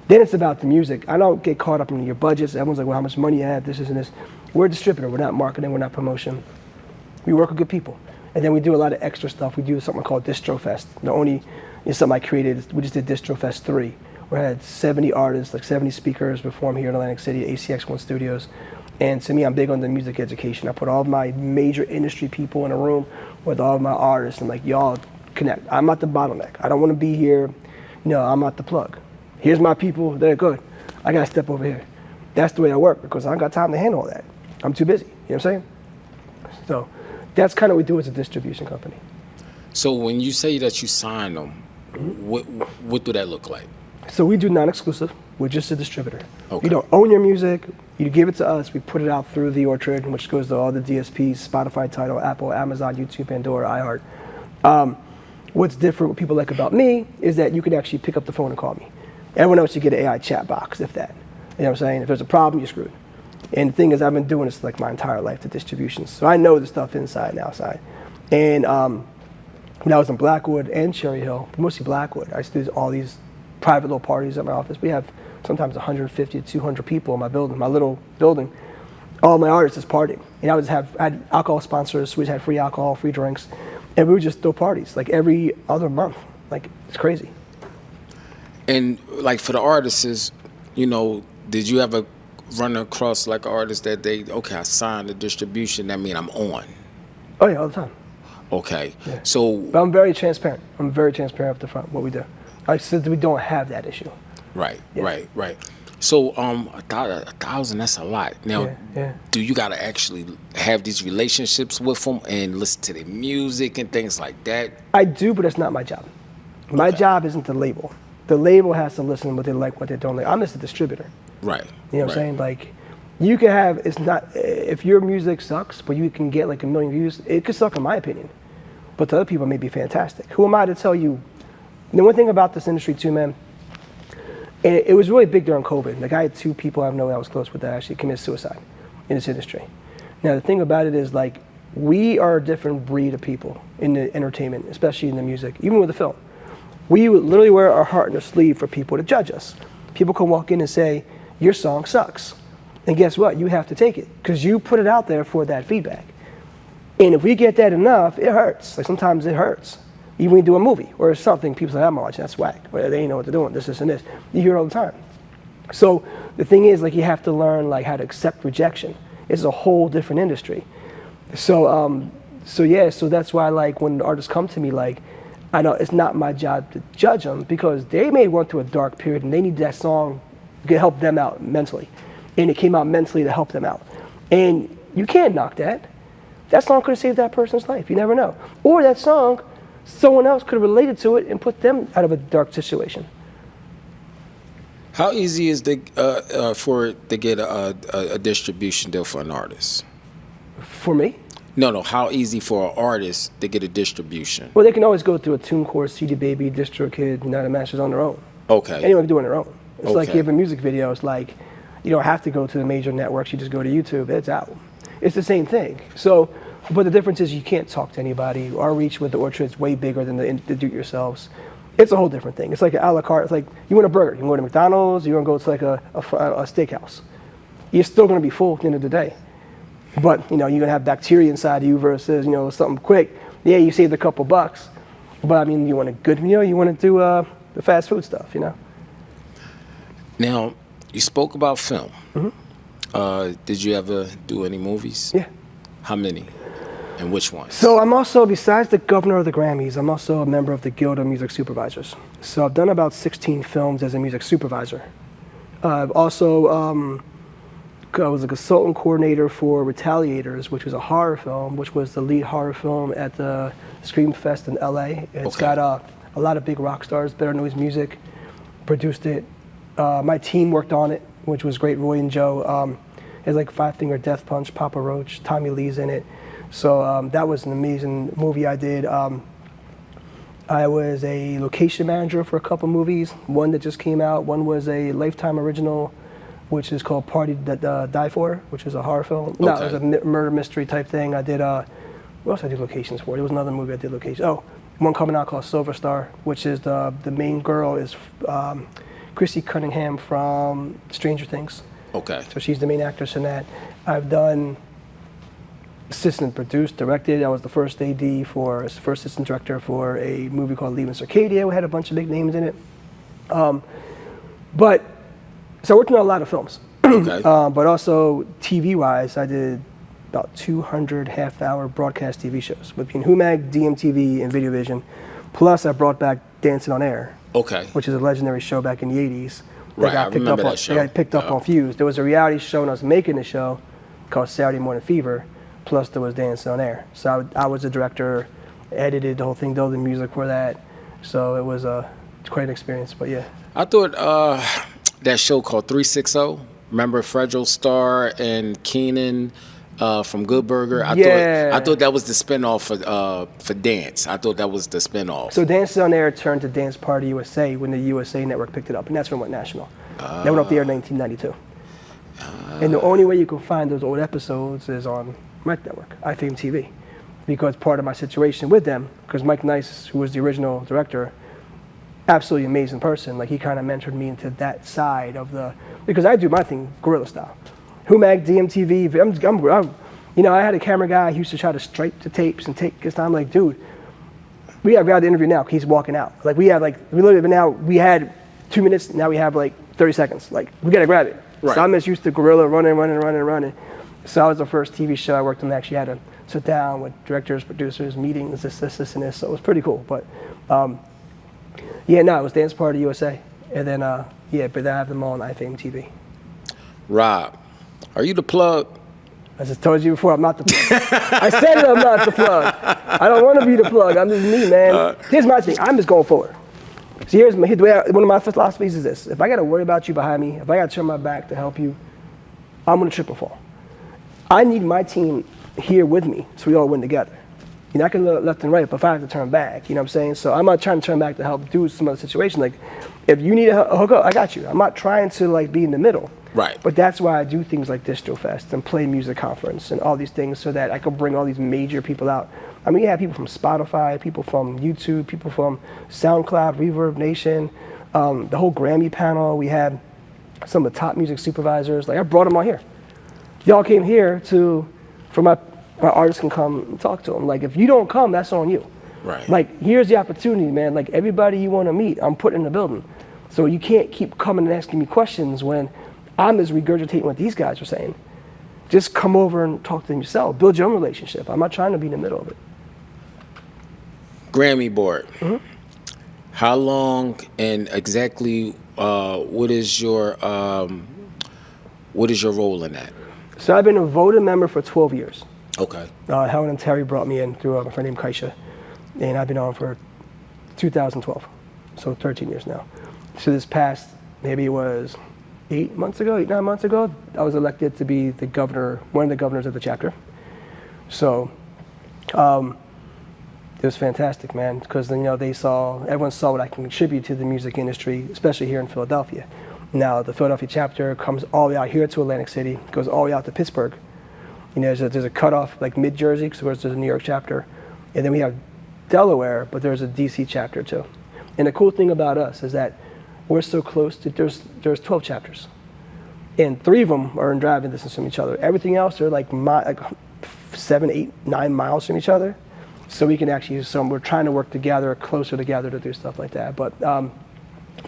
Then it's about the music. I don't get caught up in your budgets. Everyone's like, well, how much money you have, this and this. We're a distributor, we're not marketing, we're not promotion. We work with good people. And then we do a lot of extra stuff. We do something called Distrofest. Something I created, we just did Distrofest 3. We had 70 artists, like 70 speakers perform here in Atlantic City at ACX1 Studios. And to me, I'm big on the music education. I put all of my major industry people in a room with all of my artists and like, y'all connect. I'm not the bottleneck. I don't want to be here. No, I'm not the plug. Here's my people, they're good. I got to step over here. That's the way I work because I don't got time to handle all that. I'm too busy, you know what I'm saying? So that's kind of what we do as a distribution company. So when you say that you sign them, what do that look like? So we do non-exclusive. We're just a distributor. Okay. You don't own your music. You give it to us. We put it out through The Orchard, which goes to all the DSPs, Spotify, Tidal, Apple, Amazon, YouTube, Pandora, iHeart. What's different, what people like about me, is that you can actually pick up the phone and call me. Everyone else, you get an AI chat box, if that. You know what I'm saying? If there's a problem, you're screwed. And the thing is, I've been doing this like my entire life, the distributions. So I know the stuff inside and outside. And when I was in Blackwood and Cherry Hill, mostly Blackwood, I used to do all these private little parties at my office. We have sometimes 150 to 200 people in my building, my little building. All my artists is partying. And I had alcohol sponsors, so we just had free alcohol, free drinks. And we would just throw parties like every other month. Like, it's crazy. And like for the artists, you know, did you ever run across like an artist that I signed the distribution, that mean I'm on? Oh yeah, all the time. Okay. Yeah. So. But I'm very transparent. I'm very transparent up the front, what we do. I said we don't have that issue. Right, Yeah. right. So 1,000, that's a lot. Now, Yeah. do you gotta actually have these relationships with them and listen to their music and things like that? I do, but that's not my job. My job isn't the label. The label has to listen what they like, what they don't like. I'm just a distributor. Right. You know what I'm saying? Like, you can have, it's not, if your music sucks, but you can get like 1 million views, it could suck in my opinion. But to other people, it may be fantastic. Who am I to tell you? The one thing about this industry too, man, and it was really big during COVID. Like I had 2 people I know I was close with that actually committed suicide in this industry. Now the thing about it is like, we are a different breed of people in the entertainment, especially in the music, even with the film. We would literally wear our heart on our sleeve for people to judge us. People can walk in and say, your song sucks. And guess what? You have to take it because you put it out there for that feedback. And if we get that enough, it hurts. Like sometimes it hurts. Even when you do a movie or something, people say, I'm watching, that's whack. Or they ain't know what they're doing, this, and this. You hear it all the time. So the thing is, like, you have to learn like how to accept rejection. It's a whole different industry. So so that's why, like, when artists come to me, like, I know it's not my job to judge them because they may have gone through a dark period and they need that song to help them out mentally. And it came out mentally to help them out. And you can't knock that. That song could have saved that person's life. You never know. Or that song, someone else could have related to it and put them out of a dark situation. How easy is for it to get a distribution deal for an artist? For me? No. How easy for an artist to get a distribution? Well, they can always go through a TuneCore, CD Baby, DistroKid, United Masters on their own. Okay. Anyone can do it on their own. It's like Okay. you have a music video. It's like you don't have to go to the major networks. You just go to YouTube. It's out. It's the same thing. So, but the difference is you can't talk to anybody. Our reach with the Orchard is way bigger than the do-it-yourselves. It's a whole different thing. It's like an a la carte. It's like you want a burger. You can go to McDonald's. You want to go to like a steakhouse. You're still going to be full at the end of the day. But you're going to have bacteria inside of you versus something quick. Yeah, you saved a couple bucks. But I mean, you want a good meal. You want to do the fast food stuff. Now, you spoke about film. Mm-hmm. Did you ever do any movies? Yeah. How many? And which ones? So I'm also, besides the governor of the Grammys, I'm also a member of the Guild of Music Supervisors. So I've done about 16 films as a music supervisor. I've also, I was a consultant coordinator for Retaliators, which was a horror film, which was the lead horror film at the Scream Fest in LA. It's got a lot of big rock stars, Better Noise Music, produced it. My team worked on it, which was great. Roy and Joe. It's like Five Finger Death Punch, Papa Roach, Tommy Lee's in it. So that was an amazing movie I did. I was a location manager for a couple movies. One that just came out. One was a Lifetime original, which is called Party That Die For, which is a horror film. No, it was a murder mystery type thing. I did, what else I did locations for? There was another movie I did locations. Oh, one coming out called Silver Star, which is the main girl is Chrissy Cunningham from Stranger Things. Okay. So she's the main actress in that. I've done assistant produced, directed. I was the first first assistant director for a movie called Leaving Circadia. We had a bunch of big names in it. So I worked on a lot of films. Okay. But also TV-wise, I did about 200 half-hour broadcast TV shows between Whomag, DMTV, and Videovision. Plus, I brought back Dancing on Air. Okay. Which is a legendary show back in the 80s. Right, I remember that show. They got picked up on Fuse. There was a reality show when I was making the show called Saturday Morning Fever. Plus, there was Dancing on Air. So I was the director, edited the whole thing, did the music for that. So it was quite an experience, but yeah. I thought that show called 360, remember Fredro Starr and Keenan from Good Burger? I thought that was the spinoff for Dance. I thought that was the spinoff. So Dancing on Air turned to Dance Party USA when the USA Network picked it up, and that's when it went national. That went off the air in 1992. And the only way you can find those old episodes is on Mike Network, iFame TV, because part of my situation with them, because Mike Nice, who was the original director, absolutely amazing person. Like, he kind of mentored me into that side of because I do my thing guerrilla style. Whomag, DMTV, I had a camera guy who used to try to stripe the tapes and take his time. Like, dude, we got the interview now. He's walking out. Like, we had 2 minutes. Now we have like 30 seconds. Like, we got to grab it. Right. So I'm just used to guerrilla running. So I was the first TV show I worked on that actually had to sit down with directors, producers, meetings, this, and this. So it was pretty cool. But it was Dance Party USA. And then, but I have them all on iFame TV. Rob, are you the plug? I just told you before, I'm not the plug. I said it, I'm not the plug. I don't want to be the plug. I'm just me, man. Here's my thing. I'm just going forward. So one of my philosophies is this. If I got to worry about you behind me, if I got to turn my back to help you, I'm going to trip or fall. I need my team here with me so we all win together. I can look left and right, but if I have to turn back, you know what I'm saying? So I'm not trying to turn back to help do some other situation. Like, if you need a hookup, I got you. I'm not trying to be in the middle. Right. But that's why I do things like Distrofest and Play Music Conference and all these things so that I can bring all these major people out. I mean, you have people from Spotify, people from YouTube, people from SoundCloud, Reverb Nation, the whole Grammy panel. We had some of the top music supervisors. Like, I brought them all here. Y'all came here for my artists can come and talk to them. Like, if you don't come, that's on you. Right. Like, here's the opportunity, man. Like, everybody you want to meet, I'm putting in the building. So you can't keep coming and asking me questions when I'm just regurgitating what these guys are saying. Just come over and talk to them yourself. Build your own relationship. I'm not trying to be in the middle of it. Grammy Board. Mm-hmm. How long and exactly what is your role in that? So I've been a voting member for 12 years. Okay. Helen and Terry brought me in through a friend named Kaisha, and I've been on for 2012, so 13 years now. So this past, maybe it was 9 months ago, I was elected to be the governor, one of the governors of the chapter. So it was fantastic, man, because everyone saw what I can contribute to the music industry, especially here in Philadelphia. Now the Philadelphia chapter comes all the way out here to Atlantic City, goes all the way out to Pittsburgh. There's a cutoff like mid-Jersey, because there's a New York chapter, and then we have Delaware, but there's a DC chapter too. And the cool thing about us is that we're so close to, there's 12 chapters, and 3 of them are in driving distance from each other. Everything else are like 7, 8, 9 miles from each other. So we can actually use we're trying to work together, closer together to do stuff like that. But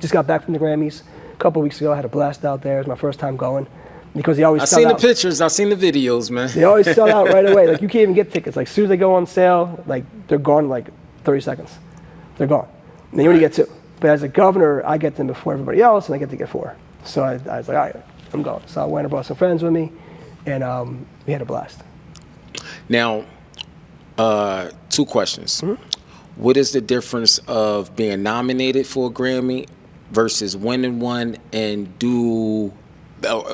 just got back from the Grammys a couple weeks ago. I had a blast out there. It was my first time going, because they always sell out. I've seen the pictures, I've seen the videos, man. They always sell out right away. Like, you can't even get tickets. Like, as soon as they go on sale, like, they're gone in like 30 seconds. They're gone. And you only get 2. But as a governor, I get them before everybody else, and I get to get 4. So I was like, all right, I'm going. So I went and brought some friends with me, and we had a blast. Now, 2 questions. Mm-hmm. What is the difference of being nominated for a Grammy versus winning one, and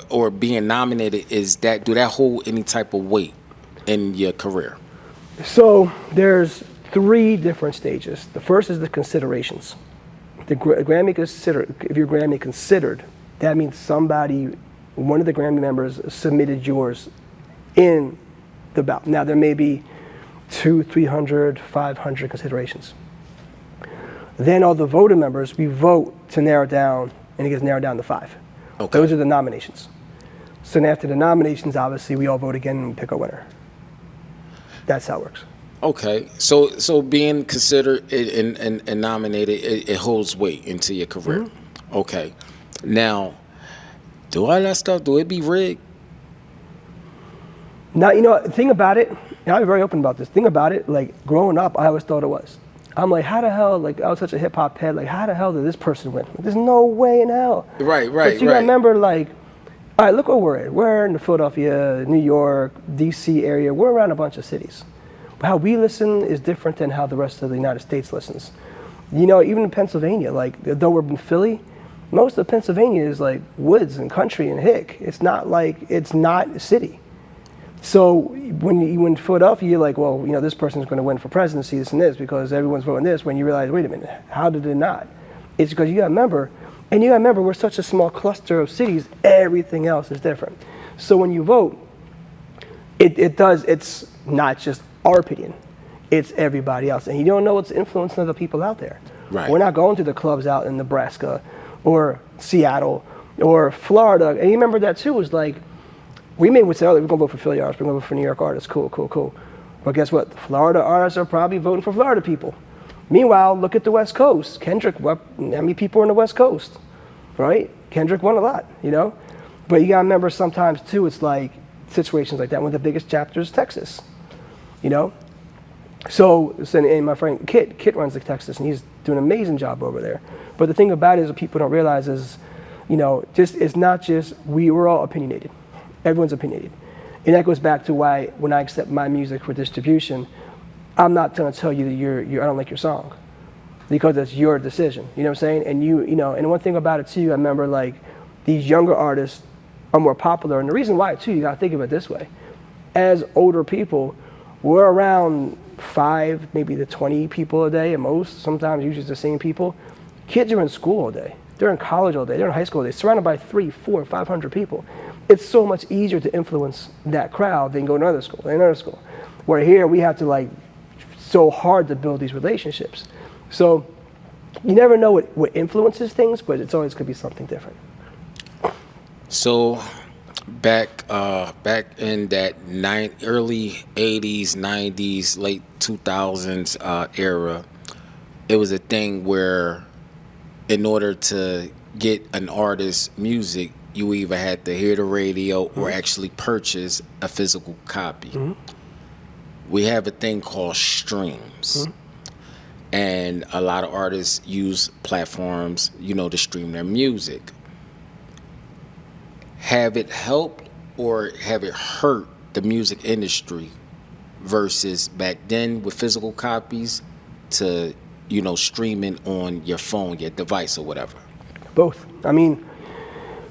or being nominated, do that hold any type of weight in your career? So there's 3 different stages. The first is the considerations. The Grammy considered, if you're Grammy considered, that means one of the Grammy members submitted yours in the ballot. Now there may be 200, 300, 500 considerations. Then all the voting members, we vote to narrow down, and it gets narrowed down to 5. Okay. Those are the nominations. So then after the nominations, obviously, we all vote again and pick a winner. That's how it works. Okay, so being considered and nominated, it holds weight into your career. Mm-hmm. Okay, now, do all that stuff, do it be rigged? Now, the thing about it, and I'll be very open about this, thing about it, like, growing up, I always thought it was. I'm like, how the hell, like, I was such a hip-hop head, like, how the hell did this person win? Like, there's no way in hell. Right. But you gotta remember, like, all right, look where we're in. We're in the Philadelphia, New York, DC area. We're around a bunch of cities. But how we listen is different than how the rest of the United States listens. Even in Pennsylvania, like, though we're in Philly, most of Pennsylvania is like woods and country and hick. It's not a city. So when you in Philadelphia, you're like, well, this person's going to win for presidency, this and this, because everyone's voting this. When you realize, wait a minute, how did it not? It's because you got to remember, we're such a small cluster of cities. Everything else is different. So when you vote, it's not just our opinion, it's everybody else, and you don't know what's influencing other people out there. Right. We're not going to the clubs out in Nebraska or Seattle or Florida. And you remember that too, was like, we would say, oh, we're going to vote for Philly artists, we're going to vote for New York artists, cool. But guess what? The Florida artists are probably voting for Florida people. Meanwhile, look at the West Coast. Kendrick, how many people are on the West Coast, right? Kendrick won a lot, But you got to remember sometimes too, it's like situations like that. One of the biggest chapters is Texas, So, and my friend Kit runs the Texas, and he's doing an amazing job over there. But the thing about it is, what people don't realize is, it's not just, we're all opinionated. Everyone's opinionated. And that goes back to why, when I accept my music for distribution, I'm not going to tell you that I don't like your song, because it's your decision. You know what I'm saying? And and one thing about it too, I remember, like, these younger artists are more popular, and the reason why too, you got to think of it this way: as older people, we're around 5, maybe to 20 people a day at most. Sometimes usually it's the same people. Kids are in school all day. They're in college all day. They're in high school all day, surrounded by 300, 400, 500 people. It's so much easier to influence that crowd than go to another school. Where here we have to so hard to build these relationships. So you never know what influences things, but it's always could be something different. So back in that early 80s, 90s, late 2000s era, it was a thing where in order to get an artist's music, you either had to hear the radio or actually purchase a physical copy. We have a thing called streams. And a lot of artists use platforms, to stream their music. Have it helped or have it hurt the music industry versus back then with physical copies to, streaming on your phone, your device or whatever? Both. I mean,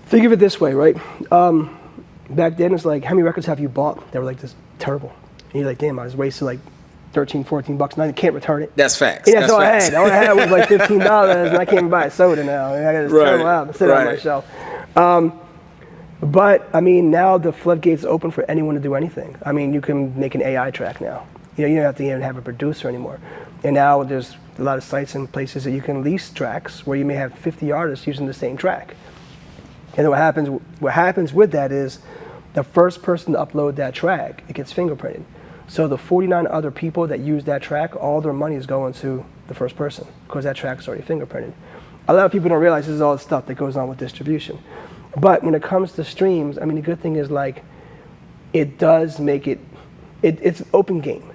think of it this way, right? Back then it's like, how many records have you bought that were like this terrible? And you're like, damn, I was wasting like $13, $14 now. You can't return it. That's facts. Yeah, that's all facts. I had. All I had was like $15, and I can't even buy a soda now. And I got this terrible album sit on my shelf. But I mean, now the floodgates open for anyone to do anything. I mean, you can make an AI track now. You don't have to even have a producer anymore. And now there's a lot of sites and places that you can lease tracks where you may have 50 artists using the same track. And then what happens with that is the first person to upload that track, it gets fingerprinted. So the 49 other people that use that track, all their money is going to the first person because that track's already fingerprinted. A lot of people don't realize this is all the stuff that goes on with distribution. But when it comes to streams, I mean, the good thing is like, it does make it's an open game.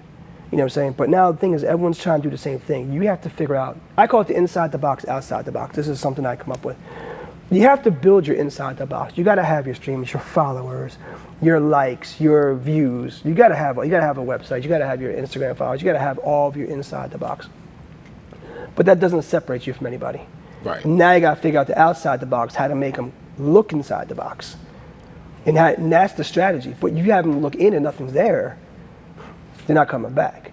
You know what I'm saying? But now the thing is, everyone's trying to do the same thing. You have to figure out, I call it the inside the box, outside the box. This is something I come up with. You have to build your inside the box. You gotta have your streams, your followers, your likes, your views. You gotta have a website, you gotta have your Instagram followers, you gotta have all of your inside the box. But that doesn't separate you from anybody. Right. Now you gotta figure out the outside the box, how to make them look inside the box. And that's the strategy. But you have them look in and nothing's there, they're not coming back.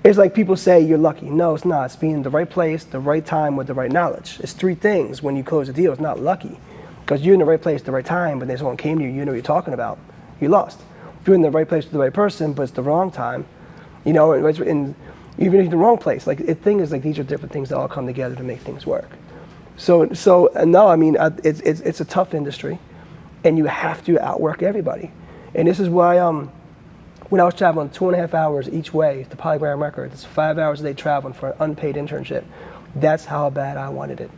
It's like people say you're lucky. No, it's not. It's being in the right place, the right time with the right knowledge. It's three things when you close a deal. It's not lucky. Because you're in the right place at the right time, but then someone came to you, you know what you're talking about, you lost. If you're in the right place with the right person, but it's the wrong time, and even if you're in the wrong place, like the thing is like these are different things that all come together to make things work. So no, I mean, it's a tough industry, and you have to outwork everybody. And this is why when I was traveling 2.5 hours each way to Polygram Records, it's 5 hours a day traveling for an unpaid internship. That's how bad I wanted it.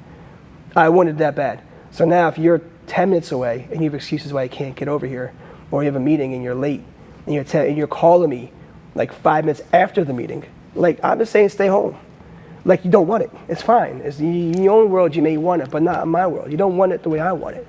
I wanted it that bad. So now if you're 10 minutes away and you have excuses why you can't get over here, or you have a meeting and you're late, and you're calling me like 5 minutes after the meeting, like I'm just saying stay home. Like you don't want it, it's fine. It's in your own world you may want it, but not in my world. You don't want it the way I want it.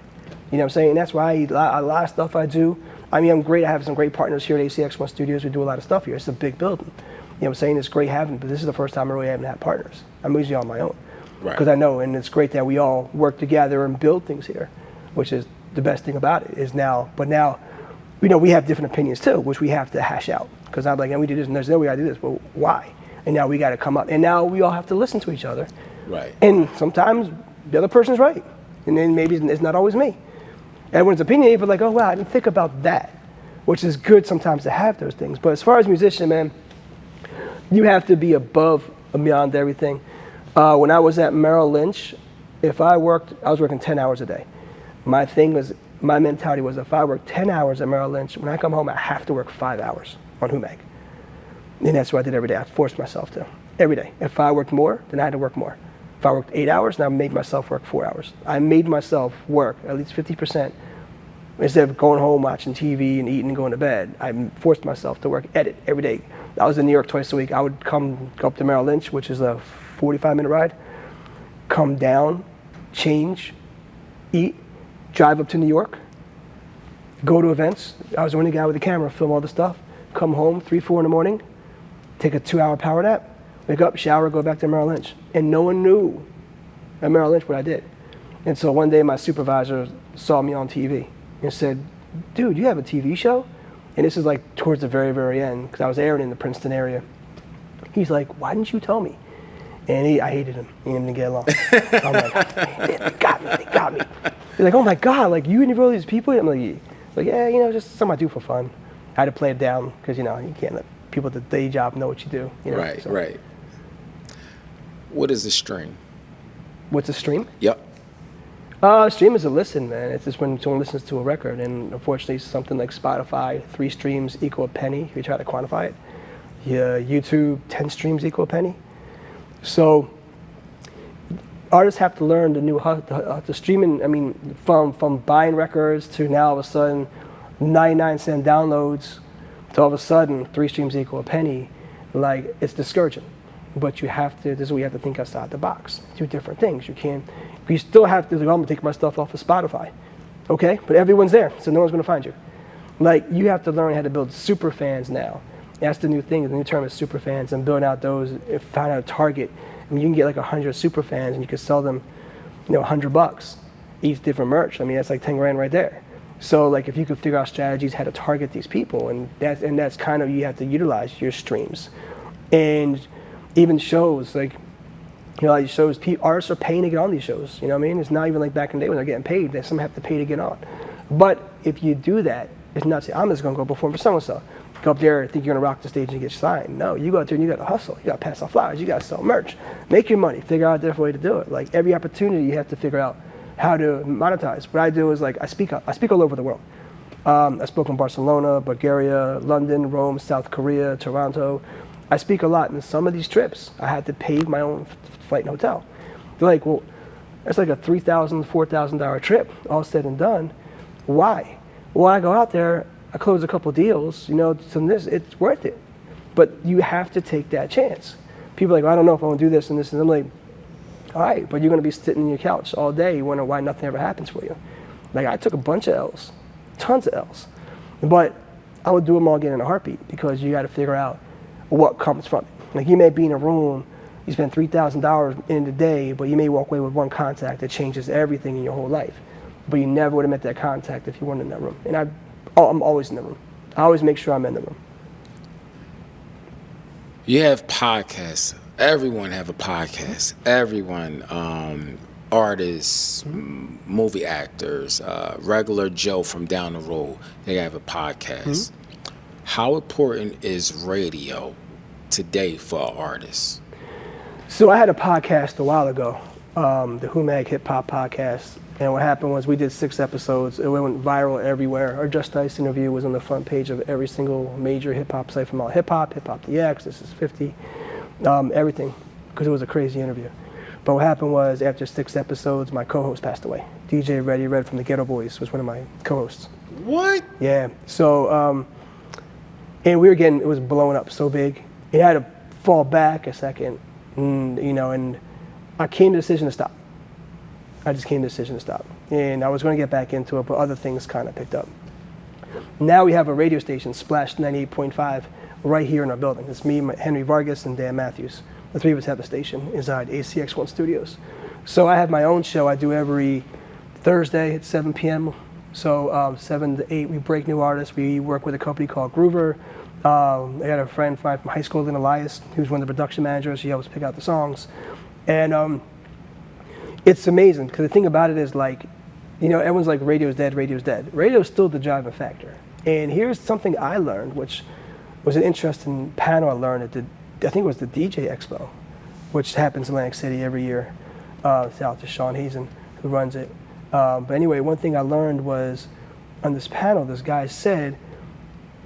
You know what I'm saying? And that's why a lot of stuff I do, I mean, I'm great. I have some great partners here at ACX1 Studios. We do a lot of stuff here. It's a big building. You know what I'm saying? It's great having, but this is the first time I really haven't had partners. I'm usually on my own. Right. Because I know, and it's great that we all work together and build things here, which is the best thing about it is now, but now, we have different opinions too, which we have to hash out. Because I'm like, and we do this, and there's no way I do this, but why? And now we got to come up, and now we all have to listen to each other. Right. And sometimes the other person's right, and then maybe it's not always me. Everyone's opinion, but like, oh wow, I didn't think about that, which is good sometimes to have those things. But as far as musician, man, you have to be above and beyond everything. When I was at Merrill Lynch, I was working 10 hours a day. My mentality was if I work 10 hours at Merrill Lynch, when I come home, I have to work 5 hours on Whomag. And that's what I did every day. I forced myself to, every day. If I worked more, then I had to work more. If I worked 8 hours, then I made myself work 4 hours. I made myself work at least 50%. Instead of going home, watching TV and eating and going to bed, I forced myself to edit every day. I was in New York twice a week. I would go up to Merrill Lynch, which is a 45-minute ride, come down, change, eat, drive up to New York, go to events. I was the only guy with a camera, film all the stuff, come home 3, 4 in the morning, take a 2-hour power nap, wake up, shower, go back to Merrill Lynch. And no one knew at Merrill Lynch what I did. And so one day my supervisor saw me on TV and said, dude, you have a TV show? And this is like towards the very, very end, because I was airing in the Princeton area. He's like, why didn't you tell me? And I hated him. He didn't get along. I'm like, they got me. He's like, oh my God, like you interview all these people? I'm like, yeah, just something I do for fun. I had to play it down, because you can't let people at the day job know what you do. Right, so. Right. What is a stream? What's a stream? Yep. Stream is a listen, man. It's just when someone listens to a record, and unfortunately, something like Spotify, 3 streams equal a penny if you try to quantify it. Yeah, YouTube, 10 streams equal a penny. So artists have to learn the streaming. I mean, from buying records to now all of a sudden 99-cent downloads to all of a sudden 3 streams equal a penny. Like, it's discouraging. But you have to. This is where you have to think outside the box. Do different things. You still have to. Like, I'm gonna take my stuff off of Spotify, okay? But everyone's there, so no one's gonna find you. Like, you have to learn how to build super fans now. That's the new thing. The new term is super fans, and building out those. Find out a target. I mean, you can get like 100 super fans, and you can sell them, $100 each different merch. I mean, that's like 10 grand right there. So, like, if you could figure out strategies how to target these people, and that's kind of, you have to utilize your streams, and even shows like. These shows, artists are paying to get on these shows. You know what I mean? It's not even like back in the day when they're getting paid. Some have to pay to get on. But if you do that, it's not saying, I'm just going to go perform for so-and-so. Go up there, think you're going to rock the stage and get signed. No, you go out there and you got to hustle. You got to pass out flyers. You got to sell merch. Make your money. Figure out a different way to do it. Like, every opportunity, you have to figure out how to monetize. What I do is, like, I speak all over the world. I spoke in Barcelona, Bulgaria, London, Rome, South Korea, Toronto. I speak a lot, and some of these trips, I had to pay my own flight and hotel. They're like, well, that's like a $3,000, $4,000 trip, all said and done. Why? Well, I go out there, I close a couple deals, it's worth it. But you have to take that chance. People are like, well, I don't know if I want to do this and this, and I'm like, all right, but you're going to be sitting on your couch all day, you wonder why nothing ever happens for you. Like, I took a bunch of L's, tons of L's, but I would do them all again in a heartbeat, because you got to figure out what comes from it. Like, you may be in a room, you spend $3,000 in the day, but you may walk away with one contact that changes everything in your whole life. But you never would have met that contact if you weren't in that room. And I'm always in the room. I always make sure I'm in the room. You have podcasts. Everyone have a podcast. Everyone, artists, movie actors, regular Joe from down the road, they have a podcast. How important is radio today for artists? So I had a podcast a while ago, the Whomag Hip Hop Podcast, and what happened was we did 6 episodes. It went viral everywhere. Our Just Ice interview was on the front page of every single major hip hop site, from all Hip Hop DX, This Is 50, everything, because it was a crazy interview. But what happened was, after 6 episodes, my co-host passed away. DJ Reddy Red from the Ghetto Boys was one of my co-hosts. What? Yeah. So, and it was blowing up so big. It had to fall back a second. And I came to the decision to stop. I just came to the decision to stop. And I was going to get back into it, but other things kind of picked up. Now we have a radio station, Splash 98.5, right here in our building. It's me, Henry Vargas, and Dan Matthews. The 3 of us have the station inside ACX1 Studios. So I have my own show I do every Thursday at 7 p.m. So 7 to 8, we break new artists. We work with a company called Groover. I got a friend from high school, Lynn Elias, who's one of the production managers. He helps pick out the songs. And it's amazing, because the thing about it is, like, everyone's like, radio's dead, radio's dead. Radio's still the driving factor. And here's something I learned, which was an interesting panel I learned at I think it was the DJ Expo, which happens in Atlantic City every year. Shout out to Sean Hazen, who runs it. But anyway, one thing I learned was, on this panel, this guy said,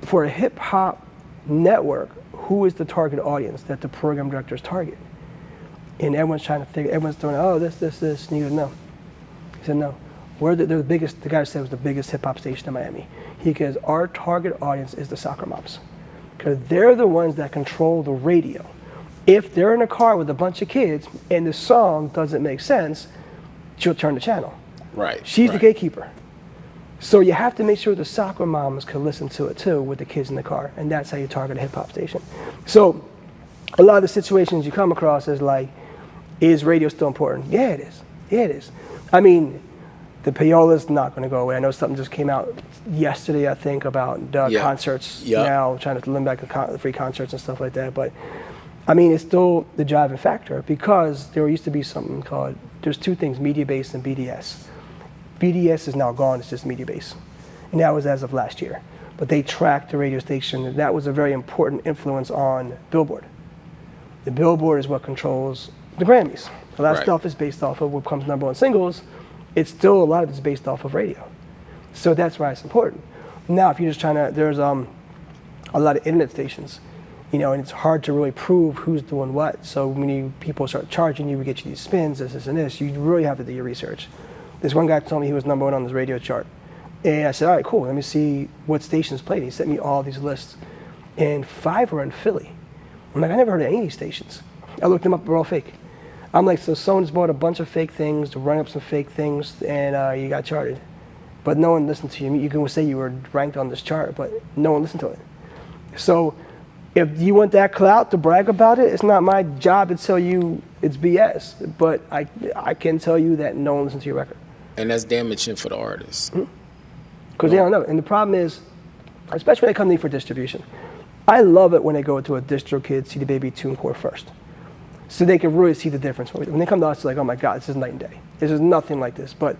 for a hip hop network, who is the target audience that the program directors target? And everyone's trying to figure, everyone's throwing, oh, this, and you go, no. He said, no. They're the biggest, the guy said it was the biggest hip hop station in Miami. He goes, our target audience is the soccer moms, because they're the ones that control the radio. If they're in a car with a bunch of kids and the song doesn't make sense, she'll turn the channel. Right. She's the gatekeeper. So you have to make sure the soccer moms can listen to it too, with the kids in the car, and that's how you target a hip hop station. So a lot of the situations you come across is like, is radio still important? Yeah, it is. Yeah, it is. I mean, the payola's not going to go away. I know something just came out yesterday, I think, about concerts now, trying to limit back the free concerts and stuff like that. But I mean, it's still the driving factor, because there used to be something called, there's 2 things, media base and BDS. BDS is now gone, it's just media base. And that was as of last year. But they tracked the radio station, and that was a very important influence on Billboard. The Billboard is what controls the Grammys. A lot of stuff is based off of what comes #1 singles, it's still a lot of it's based off of radio. So that's why it's important. Now, if you're just trying to, there's a lot of internet stations, you know, and it's hard to really prove who's doing what. So when people start charging you, we get you these spins, this, and this, you really have to do your research. This one guy told me he was #1 on this radio chart. And I said, all right, cool, let me see what stations played. He sent me all these lists. And 5 were in Philly. I'm like, I never heard of any of these stations. I looked them up, they're all fake. I'm like, so someone just bought a bunch of fake things to run up some fake things, and you got charted. But no one listened to you. You can say you were ranked on this chart, but no one listened to it. So if you want that clout to brag about it, it's not my job to tell you it's BS. But I can tell you that no one listened to your record. And that's damaging for the artists. Because they don't know. And the problem is, especially when they come to me for distribution, I love it when they go to a DistroKid, CD Baby, TuneCore first. So they can really see the difference. When they come to us, it's like, oh my God, this is night and day. This is nothing like this. But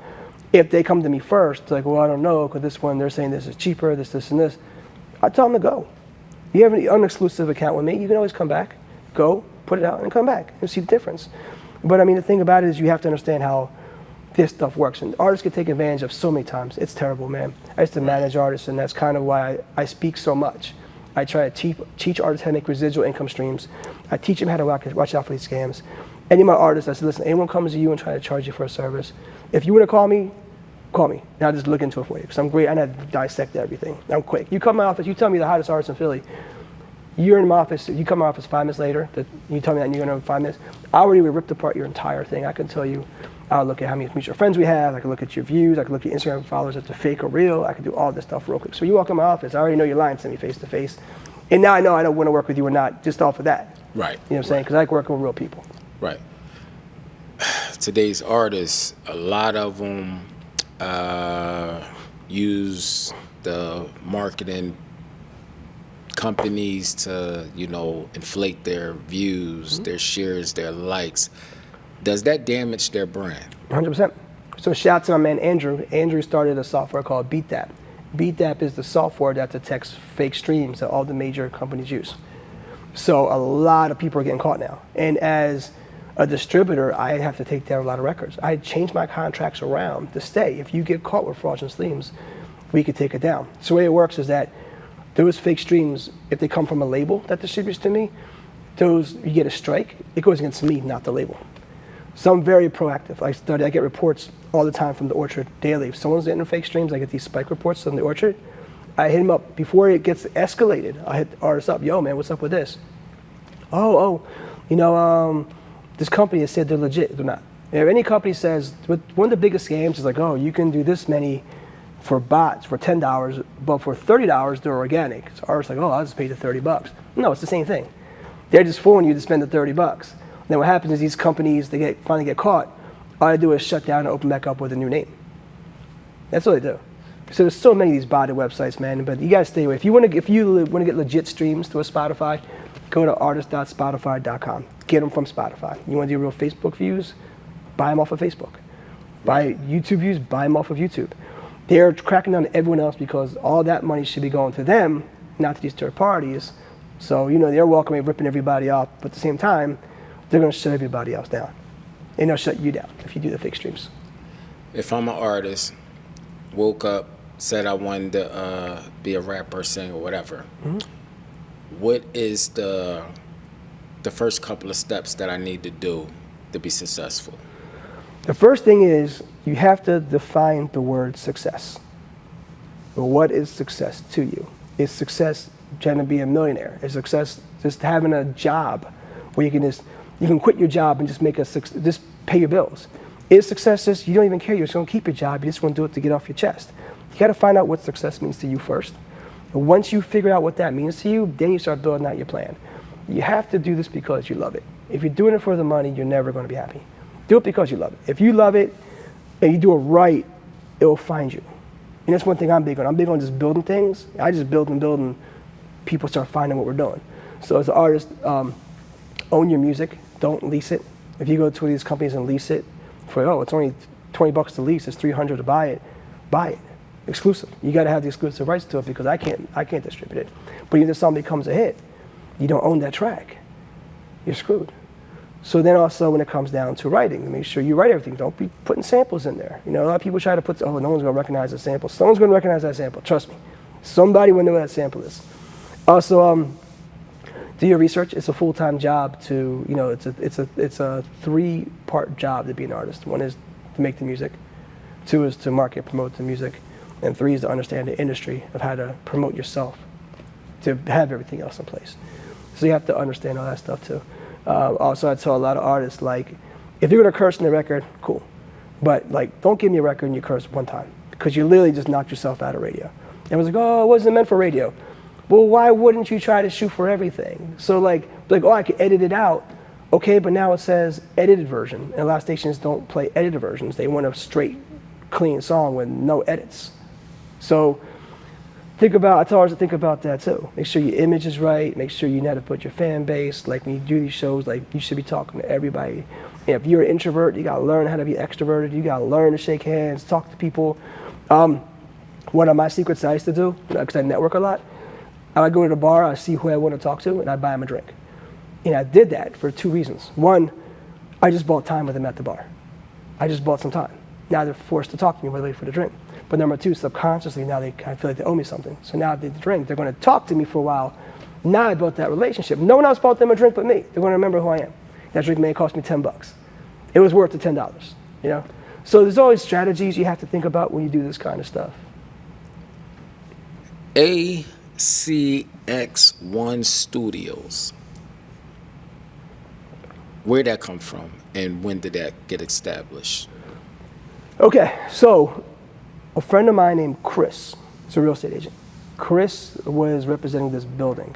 if they come to me first, like, well, I don't know, because this one, they're saying this is cheaper, this, and this, I tell them to go. You have an unexclusive account with me, you can always come back, go, put it out, and come back. You'll see the difference. But I mean, the thing about it is you have to understand how this stuff works. And artists get taken advantage of so many times. It's terrible, man. I used to manage artists, and that's kind of why I speak so much. I try to teach artists how to make residual income streams. I teach them how to watch out for these scams. Any of my artists, I said, listen, anyone comes to you and try to charge you for a service, if you want to call me, and I'll just look into it for you, because I'm great. I know how to dissect everything. I'm quick. You come to my office, you tell me the hottest artist in Philly, you're in my office, you come to my office 5 minutes later, you tell me that and you're going to 5 minutes, I already would rip apart your entire thing. I can tell you, I'll look at how many mutual friends we have, I can look at your views, I can look at your Instagram followers if they're fake or real, I can do all this stuff real quick. So you walk in my office, I already know you're lying to me face to face, and now I know I don't want to work with you or not, just off of that. Right. You know what I'm saying? Because I like working with real people. Right. Today's artists, a lot of them use the marketing companies to, you know, inflate their views, their shares, their likes. Does that damage their brand? 100%. So shout out to my man Andrew. Andrew started a software called BeatDap. BeatDap is the software that detects fake streams that all the major companies use. So a lot of people are getting caught now. And as a distributor, I have to take down a lot of records. I changed my contracts around to stay. If you get caught with fraudulent streams, we could take it down. So the way it works is that those fake streams, if they come from a label that distributes to me, you get a strike, it goes against me, not the label. So I'm very proactive. I get reports all the time from the Orchard daily. If someone's getting fake streams, I get these spike reports from the Orchard. I hit them up before it gets escalated. I hit artists up, yo man, what's up with this? This company has said they're legit, they're not. If any company says, one of the biggest scams is like, oh, you can do this many for bots for $10, but for $30, they're organic. So artists are like, oh, I'll just pay the $30. No, it's the same thing. They're just fooling you to spend the $30. Then what happens is these companies, they finally get caught. All they do is shut down and open back up with a new name. That's what they do. So there's so many of these botted websites, man. But you gotta stay away. If you want to get legit streams to a Spotify, go to artist.spotify.com. Get them from Spotify. You want to do real Facebook views? Buy them off of Facebook. Buy YouTube views? Buy them off of YouTube. They're cracking down on everyone else because all that money should be going to them, not to these third parties. So they're walking away ripping everybody off, but at the same time, they're going to shut everybody else down. And they'll shut you down if you do the fake streams. If I'm an artist, woke up, said I wanted to be a rapper, singer, whatever, what is the first couple of steps that I need to do to be successful? The first thing is you have to define the word success. What is success to you? Is success trying to be a millionaire? Is success just having a job where you can quit your job and just pay your bills? Is success just you don't even care, you're just gonna keep your job, you just wanna do it to get off your chest? You gotta find out what success means to you first. And once you figure out what that means to you, then you start building out your plan. You have to do this because you love it. If you're doing it for the money, you're never gonna be happy. Do it because you love it. If you love it and you do it right, it will find you. And that's one thing I'm big on. I'm big on just building things. I just build and people start finding what we're doing. So as an artist, own your music, don't lease it. If you go to these companies and lease it for, it's only $20 to lease, it's $300 to buy it. Exclusive. You gotta have the exclusive rights to it because I can't distribute it. But even if the song becomes a hit, you don't own that track, you're screwed. So then also when it comes down to writing, make sure you write everything. Don't be putting samples in there. You know, a lot of people try to put, oh, no one's gonna recognize the sample. Someone's gonna recognize that sample, trust me. Somebody will know what that sample is. Also, do your research. It's a full-time job to, you know, it's a 3-part job to be an artist. 1 is to make the music, 2 is to market, promote the music, and 3 is to understand the industry of how to promote yourself, to have everything else in place. So you have to understand all that stuff too. Also, I tell a lot of artists, like, if you're gonna curse in the record, cool. But like, don't give me a record and you curse one time, because you literally just knocked yourself out of radio. Everyone's like, oh, it wasn't meant for radio. Well, why wouldn't you try to shoot for everything? So like, oh, I could edit it out. Okay, but now it says edited version. And a lot of stations don't play edited versions. They want a straight, clean song with no edits. So I tell artists to think about that too. Make sure your image is right. Make sure you know how to put your fan base. Like when you do these shows, like you should be talking to everybody. And if you're an introvert, you gotta learn how to be extroverted. You gotta learn to shake hands, talk to people. One of my secrets I used to do, because I network a lot, I would go to the bar, I see who I want to talk to, and I buy them a drink. And I did that for 2 reasons. 1, I just bought time with them at the bar. I just bought some time. Now they're forced to talk to me while they wait for the drink. But number 2, subconsciously, now I feel like they owe me something. So now they drink, they're going to talk to me for a while. Now I built that relationship. No one else bought them a drink but me. They're going to remember who I am. That drink may cost me $10. It was worth the $10, you know? So there's always strategies you have to think about when you do this kind of stuff. ACX1 Studios. Where'd that come from, and when did that get established? Okay, so a friend of mine named Chris, he's a real estate agent. Chris was representing this building.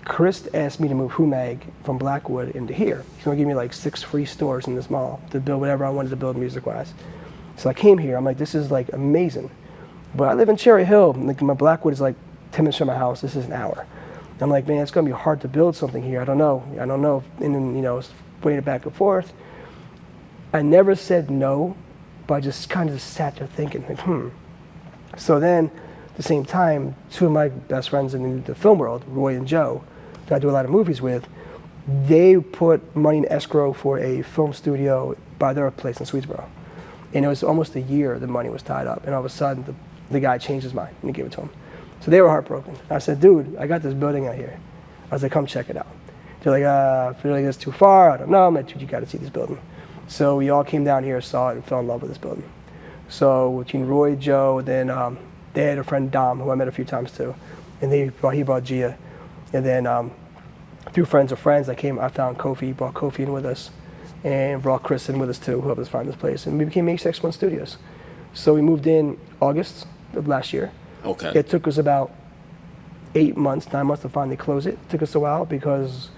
Chris asked me to move Whomag from Blackwood into here. He's gonna give me like 6 free stores in this mall to build whatever I wanted to build music-wise. So I came here, I'm like, this is like amazing. But I live in Cherry Hill, like my Blackwood is like 10 minutes from my house, this is an hour. I'm like, man, it's gonna be hard to build something here, I don't know. And then, you know, waiting back and forth. I never said no, but I just kind of sat there thinking, like, So then, at the same time, 2 of my best friends in the film world, Roy and Joe, that I do a lot of movies with, they put money in escrow for a film studio by their place in Swedesboro. And it was almost a year the money was tied up, and all of a sudden the guy changed his mind and he gave it to him. So they were heartbroken. I said, dude, I got this building out here. I was like, come check it out. They're like, I feel like it's too far, I don't know. I'm like, dude, you gotta see this building. So we all came down here, saw it, and fell in love with this building. So between Roy, Joe, then they had a friend, Dom, who I met a few times too, and he brought Gia. And then through friends of friends, I found Kofi, brought Kofi in with us, and brought Chris in with us too, who helped us find this place. And we became ACX1 Studios. So we moved in August of last year. Okay. It took us about 9 months to finally close it. It took us a while because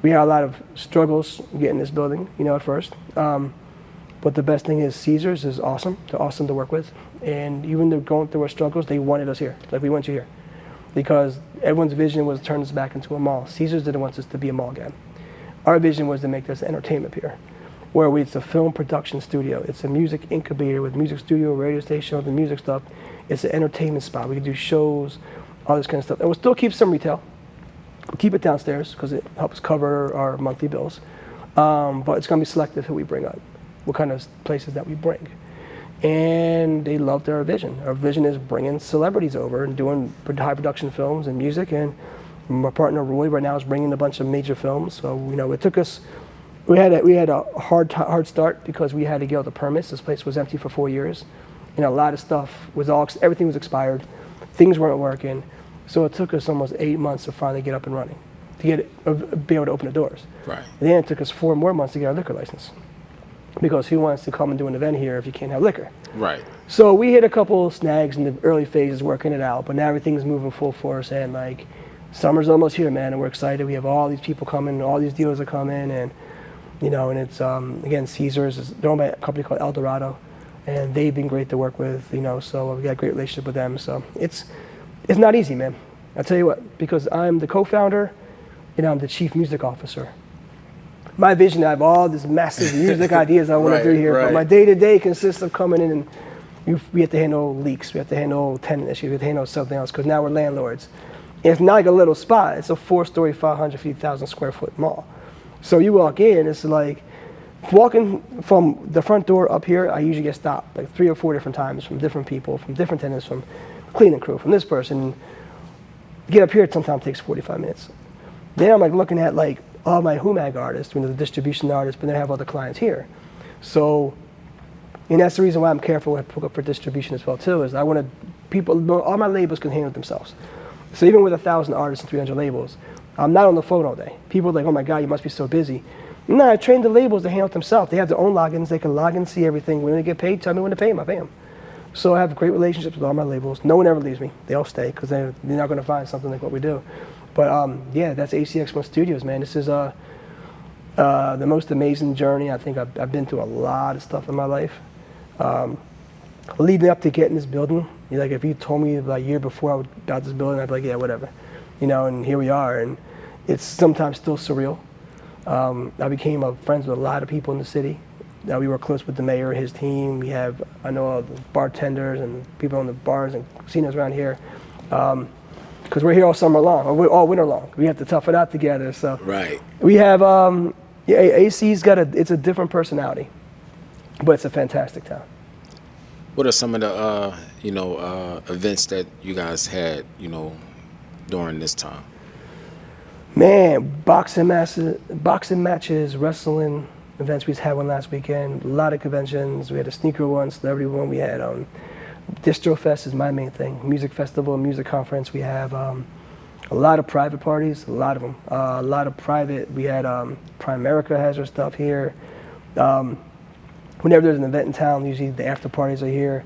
we had a lot of struggles getting this building, you know, at first. But the best thing is Caesars is awesome. They're awesome to work with. And even though going through our struggles, they wanted us here. Like, we want you here. Because everyone's vision was to turn this back into a mall. Caesars didn't want us to be a mall again. Our vision was to make this an entertainment pier, where it's a film production studio. It's a music incubator with music studio, radio station, the music stuff. It's an entertainment spot. We can do shows, all this kind of stuff. And we'll still keep some retail. We'll keep it downstairs because it helps cover our monthly bills. But it's going to be selective who we bring up, what kind of places that we bring. And they loved our vision. Our vision is bringing celebrities over and doing high production films and music. And my partner Roy right now is bringing a bunch of major films. So, you know, it took us, we had a hard start because we had to get all the permits. This place was empty for 4 years. And a lot of stuff was everything was expired. Things weren't working. So it took us almost 8 months to finally get up and running, to be able to open the doors. Right. And then it took us 4 more months to get our liquor license. Because who wants to come and do an event here if you can't have liquor? Right. So we hit a couple snags in the early phases working it out, but now everything's moving full force, and like summer's almost here, man, and we're excited. We have all these people coming, all these dealers are coming, and you know, and it's again, Caesars, they're owned by a company called El Dorado, and they've been great to work with, you know, so we got a great relationship with them. So it's not easy, man. I'll tell you what, because I'm the co-founder and I'm the chief music officer. My vision, I have all these massive music ideas I want to do here, but my day-to-day consists of coming in and we have to handle leaks, we have to handle tenant issues, we have to handle something else, because now we're landlords. And it's not like a little spot, it's a 4-story, 550,000 square foot mall. So you walk in, it's like, walking from the front door up here, I usually get stopped like 3 or 4 different times from different people, from different tenants, from cleaning crew, from this person. Get up here, it sometimes takes 45 minutes. Then I'm like looking at like all my Whomag artists, the distribution artists, but then I have other clients here. So, and that's the reason why I'm careful when I hook up for distribution as well too, is I want to, all my labels can handle it themselves. So even with 1,000 artists and 300 labels, I'm not on the phone all day. People are like, oh my God, you must be so busy. No, I train the labels to handle it themselves. They have their own logins. They can log in, see everything. When they get paid, tell me when to pay them. I pay them. So I have great relationships with all my labels. No one ever leaves me. They all stay because they're not going to find something like what we do. But yeah, that's ACX1 Studios, man. This is the most amazing journey. I think I've been through a lot of stuff in my life. Leading up to getting this building, like if you told me about a year before I got this building, I'd be like, yeah, whatever. And here we are. And it's sometimes still surreal. I became friends with a lot of people in the city. We work close with the mayor, his team. I know all the bartenders and people in the bars and casinos around here. Because we're here all summer long, or all winter long. We have to tough it out together. So right. We have, AC's it's a different personality, but it's a fantastic town. What are some of the, events that you guys had, during this time? Man, boxing matches, wrestling events. We just had one last weekend. A lot of conventions. We had a sneaker one, celebrity one. We had Distrofest is my main thing. Music festival, music conference. We have a lot of private parties. A lot of them. A lot of private. We had Primerica has their stuff here. Whenever there's an event in town, usually the after parties are here.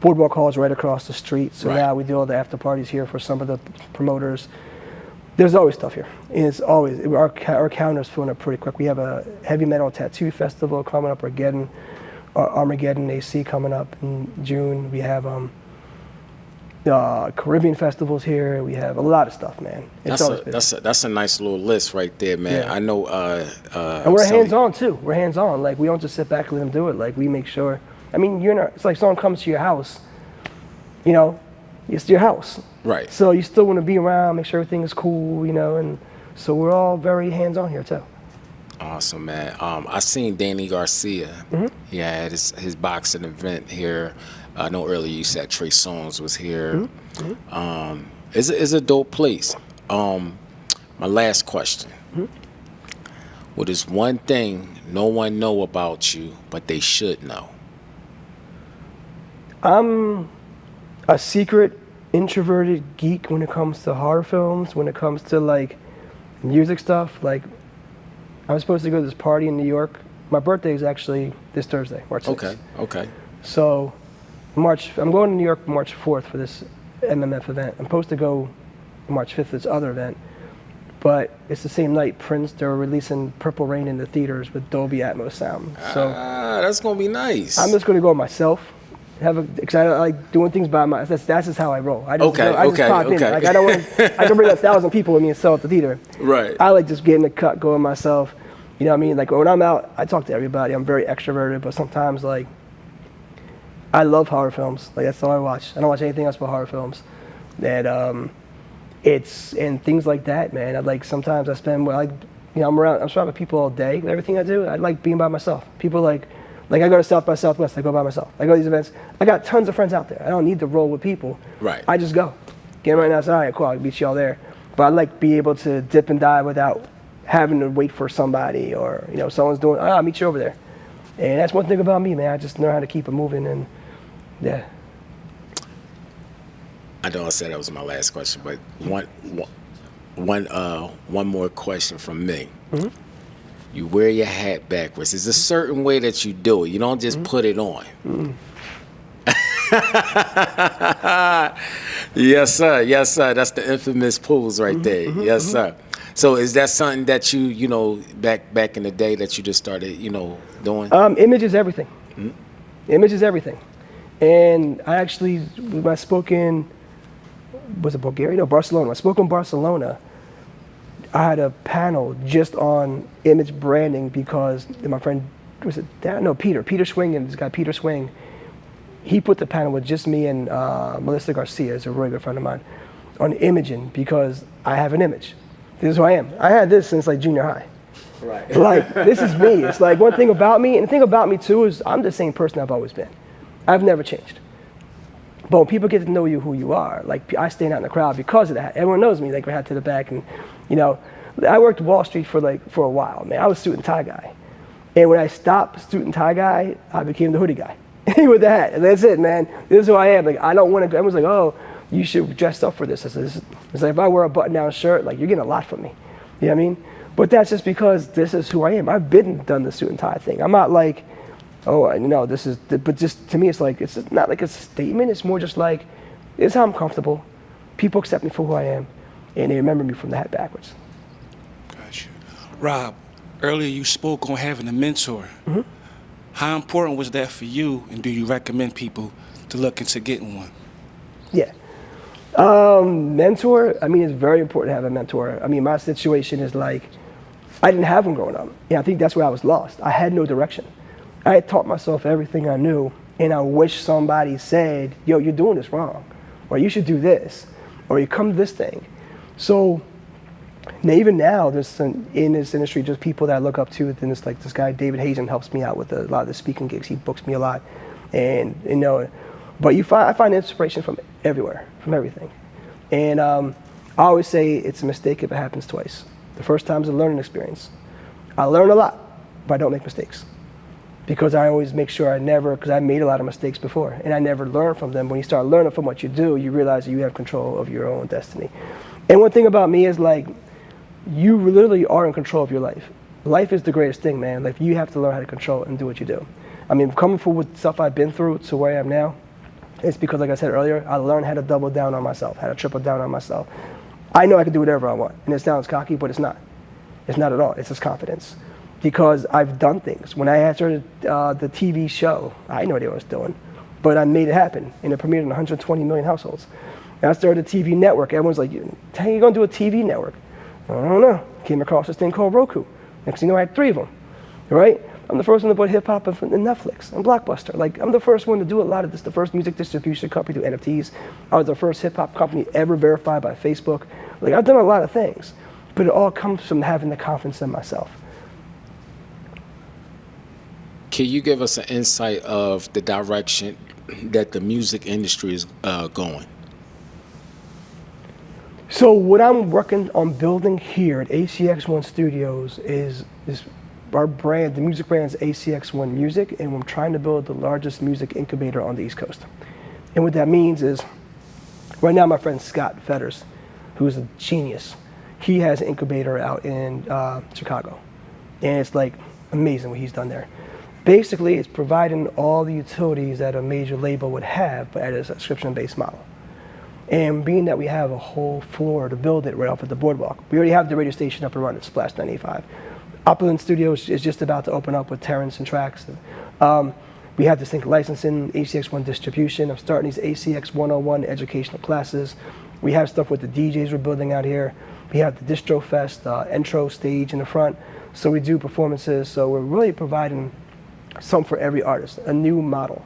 Boardwalk Hall is right across the street. So now we do all the after parties here for some of the promoters. There's always stuff here. And it's always, our calendar's filling up pretty quick. We have a heavy metal tattoo festival coming up, Armageddon AC coming up in June. We have Caribbean festivals here. We have a lot of stuff, man. That's a nice little list right there, man. Yeah. I know. And we're hands-on too. We're hands-on. Like we don't just sit back and let them do it. Like we make sure. I mean, it's like someone comes to your house. It's your house. Right. So you still want to be around, make sure everything is cool, and so we're all very hands-on here too. Awesome, man. I seen Danny Garcia. Mm-hmm. He had his boxing event here. I know earlier you said Trey Songz was here. Mm-hmm. It's a dope place. My last question. Mm-hmm. What is one thing no one know about you, but they should know? I'm a secret introverted geek when it comes to horror films, when it comes to like music stuff. Like I was supposed to go to this party in New York. My birthday is actually this Thursday, March 6th. Okay. So I'm going to New York March 4th for this MMF event. I'm supposed to go March 5th for this other event, but it's the same night they're releasing Purple Rain in the theaters with Dolby Atmos sound. So that's gonna be nice. I'm just gonna go myself. Because I like doing things by myself. That's just how I roll. I just pop in. Like I don't want. I can bring 1,000 people with me and sell at the theater. Right. I like just getting the cut, going myself. You know what I mean? Like when I'm out, I talk to everybody. I'm very extroverted, but sometimes like I love horror films. Like that's all I watch. I don't watch anything else but horror films. And and things like that, man. I like sometimes I spend I'm surrounded with people all day. Everything I do, I like being by myself. People like I go to South by Southwest, I go by myself. I go to these events. I got tons of friends out there. I don't need to roll with people. Right. I just go. Get right now, say, all right, cool, I'll meet you all there. But I like be able to dip and dive without having to wait for somebody or, someone's doing, I'll meet you over there. And that's one thing about me, man. I just know how to keep it moving and, yeah. I know I said that was my last question, but one more question from me. Mm-hmm. You wear your hat backwards. There's a certain way that you do it. You don't just put it on. Mm-hmm. Yes, sir. Yes, sir. That's the infamous pose right there. Mm-hmm. Yes, sir. So is that something that you back in the day that you just started, doing? Image is everything. Mm-hmm. Image is everything. And I actually, when I spoke in, was it Bulgaria? No, Barcelona. When I spoke in Barcelona, I had a panel just on image branding because my friend, Peter Swing, this guy Peter Swing, he put the panel with just me and Melissa Garcia, is a really good friend of mine, on imaging because I have an image. This is who I am. I had this since like junior high. Right. Like, this is me. It's like one thing about me, and the thing about me too is I'm the same person I've always been. I've never changed. But when people get to know you who you are, like I stand out in the crowd because of that. Everyone knows me, like we're hat to the back, and you know, I worked Wall Street for a while, man. I was suit and tie guy. And when I stopped suit and tie guy, I became the hoodie guy with the hat. And that's it, man. This is who I am. Like, I don't want to go. Everyone's like, oh, you should dress up for this. I said, it's like if I wear a button-down shirt, like you're getting a lot from me. You know what I mean? But that's just because this is who I am. I've been done the suit and tie thing. I'm not like, oh, no, this is, but just to me, it's like, it's not like a statement. It's more just like, this is how I'm comfortable. People accept me for who I am, and they remember me from the hat backwards. Gotcha. Rob, earlier you spoke on having a mentor. Mm-hmm. How important was that for you, and do you recommend people to look into getting one? Yeah. Mentor, I mean, it's very important to have a mentor. I mean, my situation is like, I didn't have one growing up. Yeah, I think that's where I was lost. I had no direction. I had taught myself everything I knew, and I wish somebody said, yo, you're doing this wrong, or you should do this, or you come to this thing. So even now, there's in this industry, just people that I look up to. And it's like this guy, David Hazen, helps me out with a lot of the speaking gigs. He books me a lot. And, you know, but I find inspiration from everywhere, from everything. And I always say it's a mistake if it happens twice. The first time is a learning experience. I learn a lot, but I don't make mistakes. Because I always make sure because I made a lot of mistakes before, and I never learned from them. When you start learning from what you do, you realize that you have control of your own destiny. And one thing about me is like, you literally are in control of your life. Life is the greatest thing, man. Like, you have to learn how to control it and do what you do. I mean, coming from with stuff I've been through to where I am now, it's because, like I said earlier, I learned how to double down on myself, how to triple down on myself. I know I can do whatever I want, and it sounds cocky, but it's not. It's not at all. It's just confidence. Because I've done things. When I had started the TV show, I had no idea what I was doing, but I made it happen, and it premiered in 120 million households. And I started a TV network. Everyone's like, how are you going to do a TV network? I don't know. Came across this thing called Roku. Next thing you know, I had 3 of them, right? I'm the first one to put hip-hop in Netflix and Blockbuster. Like, I'm the first one to do a lot of this, the first music distribution company to do NFTs. I was the first hip-hop company ever verified by Facebook. Like, I've done a lot of things, but it all comes from having the confidence in myself. Can you give us an insight of the direction that the music industry is going? So what I'm working on building here at ACX1 Studios is our brand. The music brand is ACX1 Music, and I'm trying to build the largest music incubator on the East Coast. And what that means is, right now my friend Scott Fetters, who's a genius, he has an incubator out in Chicago. And it's like amazing what he's done there. Basically, it's providing all the utilities that a major label would have, but at a subscription-based model. And being that we have a whole floor to build it right off at the boardwalk, we already have the radio station up and running, Splash 985. Upland Studios is just about to open up with Terrence and Tracks. We have Distinct Licensing, ACX1 Distribution. I'm starting these ACX 101 educational classes. We have stuff with the DJs we're building out here. We have the Distrofest intro stage in the front. So we do performances. So we're really providing something for every artist, a new model.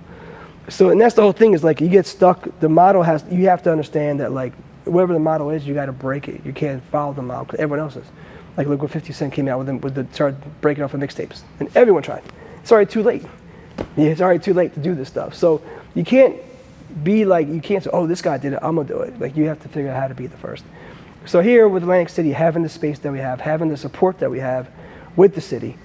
So, and that's the whole thing is like, you get stuck, the model you have to understand that like, whatever the model is, you got to break it. You can't follow the model because everyone else is. Like, look what 50 Cent came out started breaking off of mixtapes, and everyone tried. It's already too late. Yeah, it's already too late to do this stuff. So you can't be like, you can't say, oh, this guy did it, I'm gonna do it. Like, you have to figure out how to be the first. So here with Atlantic City, having the space that we have, having the support that we have with the city,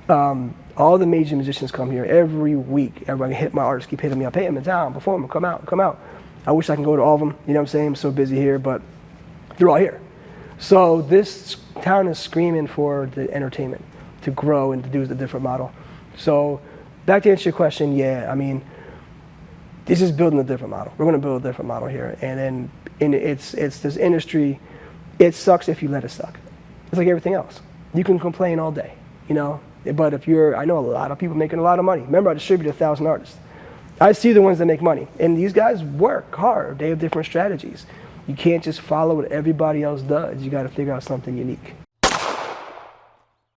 all the major musicians come here every week. Everybody my artists keep hitting me up, hey, I'm in town, perform, come out. I wish I can go to all of them, you know what I'm saying? I'm so busy here, but they're all here. So this town is screaming for the entertainment to grow and to do the different model. So back to answer your question, yeah, I mean, this is building a different model. We're gonna build a different model here. And then it's this industry, it sucks if you let it suck. It's like everything else. You can complain all day, you know? But I know a lot of people making a lot of money. Remember, I distribute 1,000 artists. I see the ones that make money. And these guys work hard. They have different strategies. You can't just follow what everybody else does. You got to figure out something unique.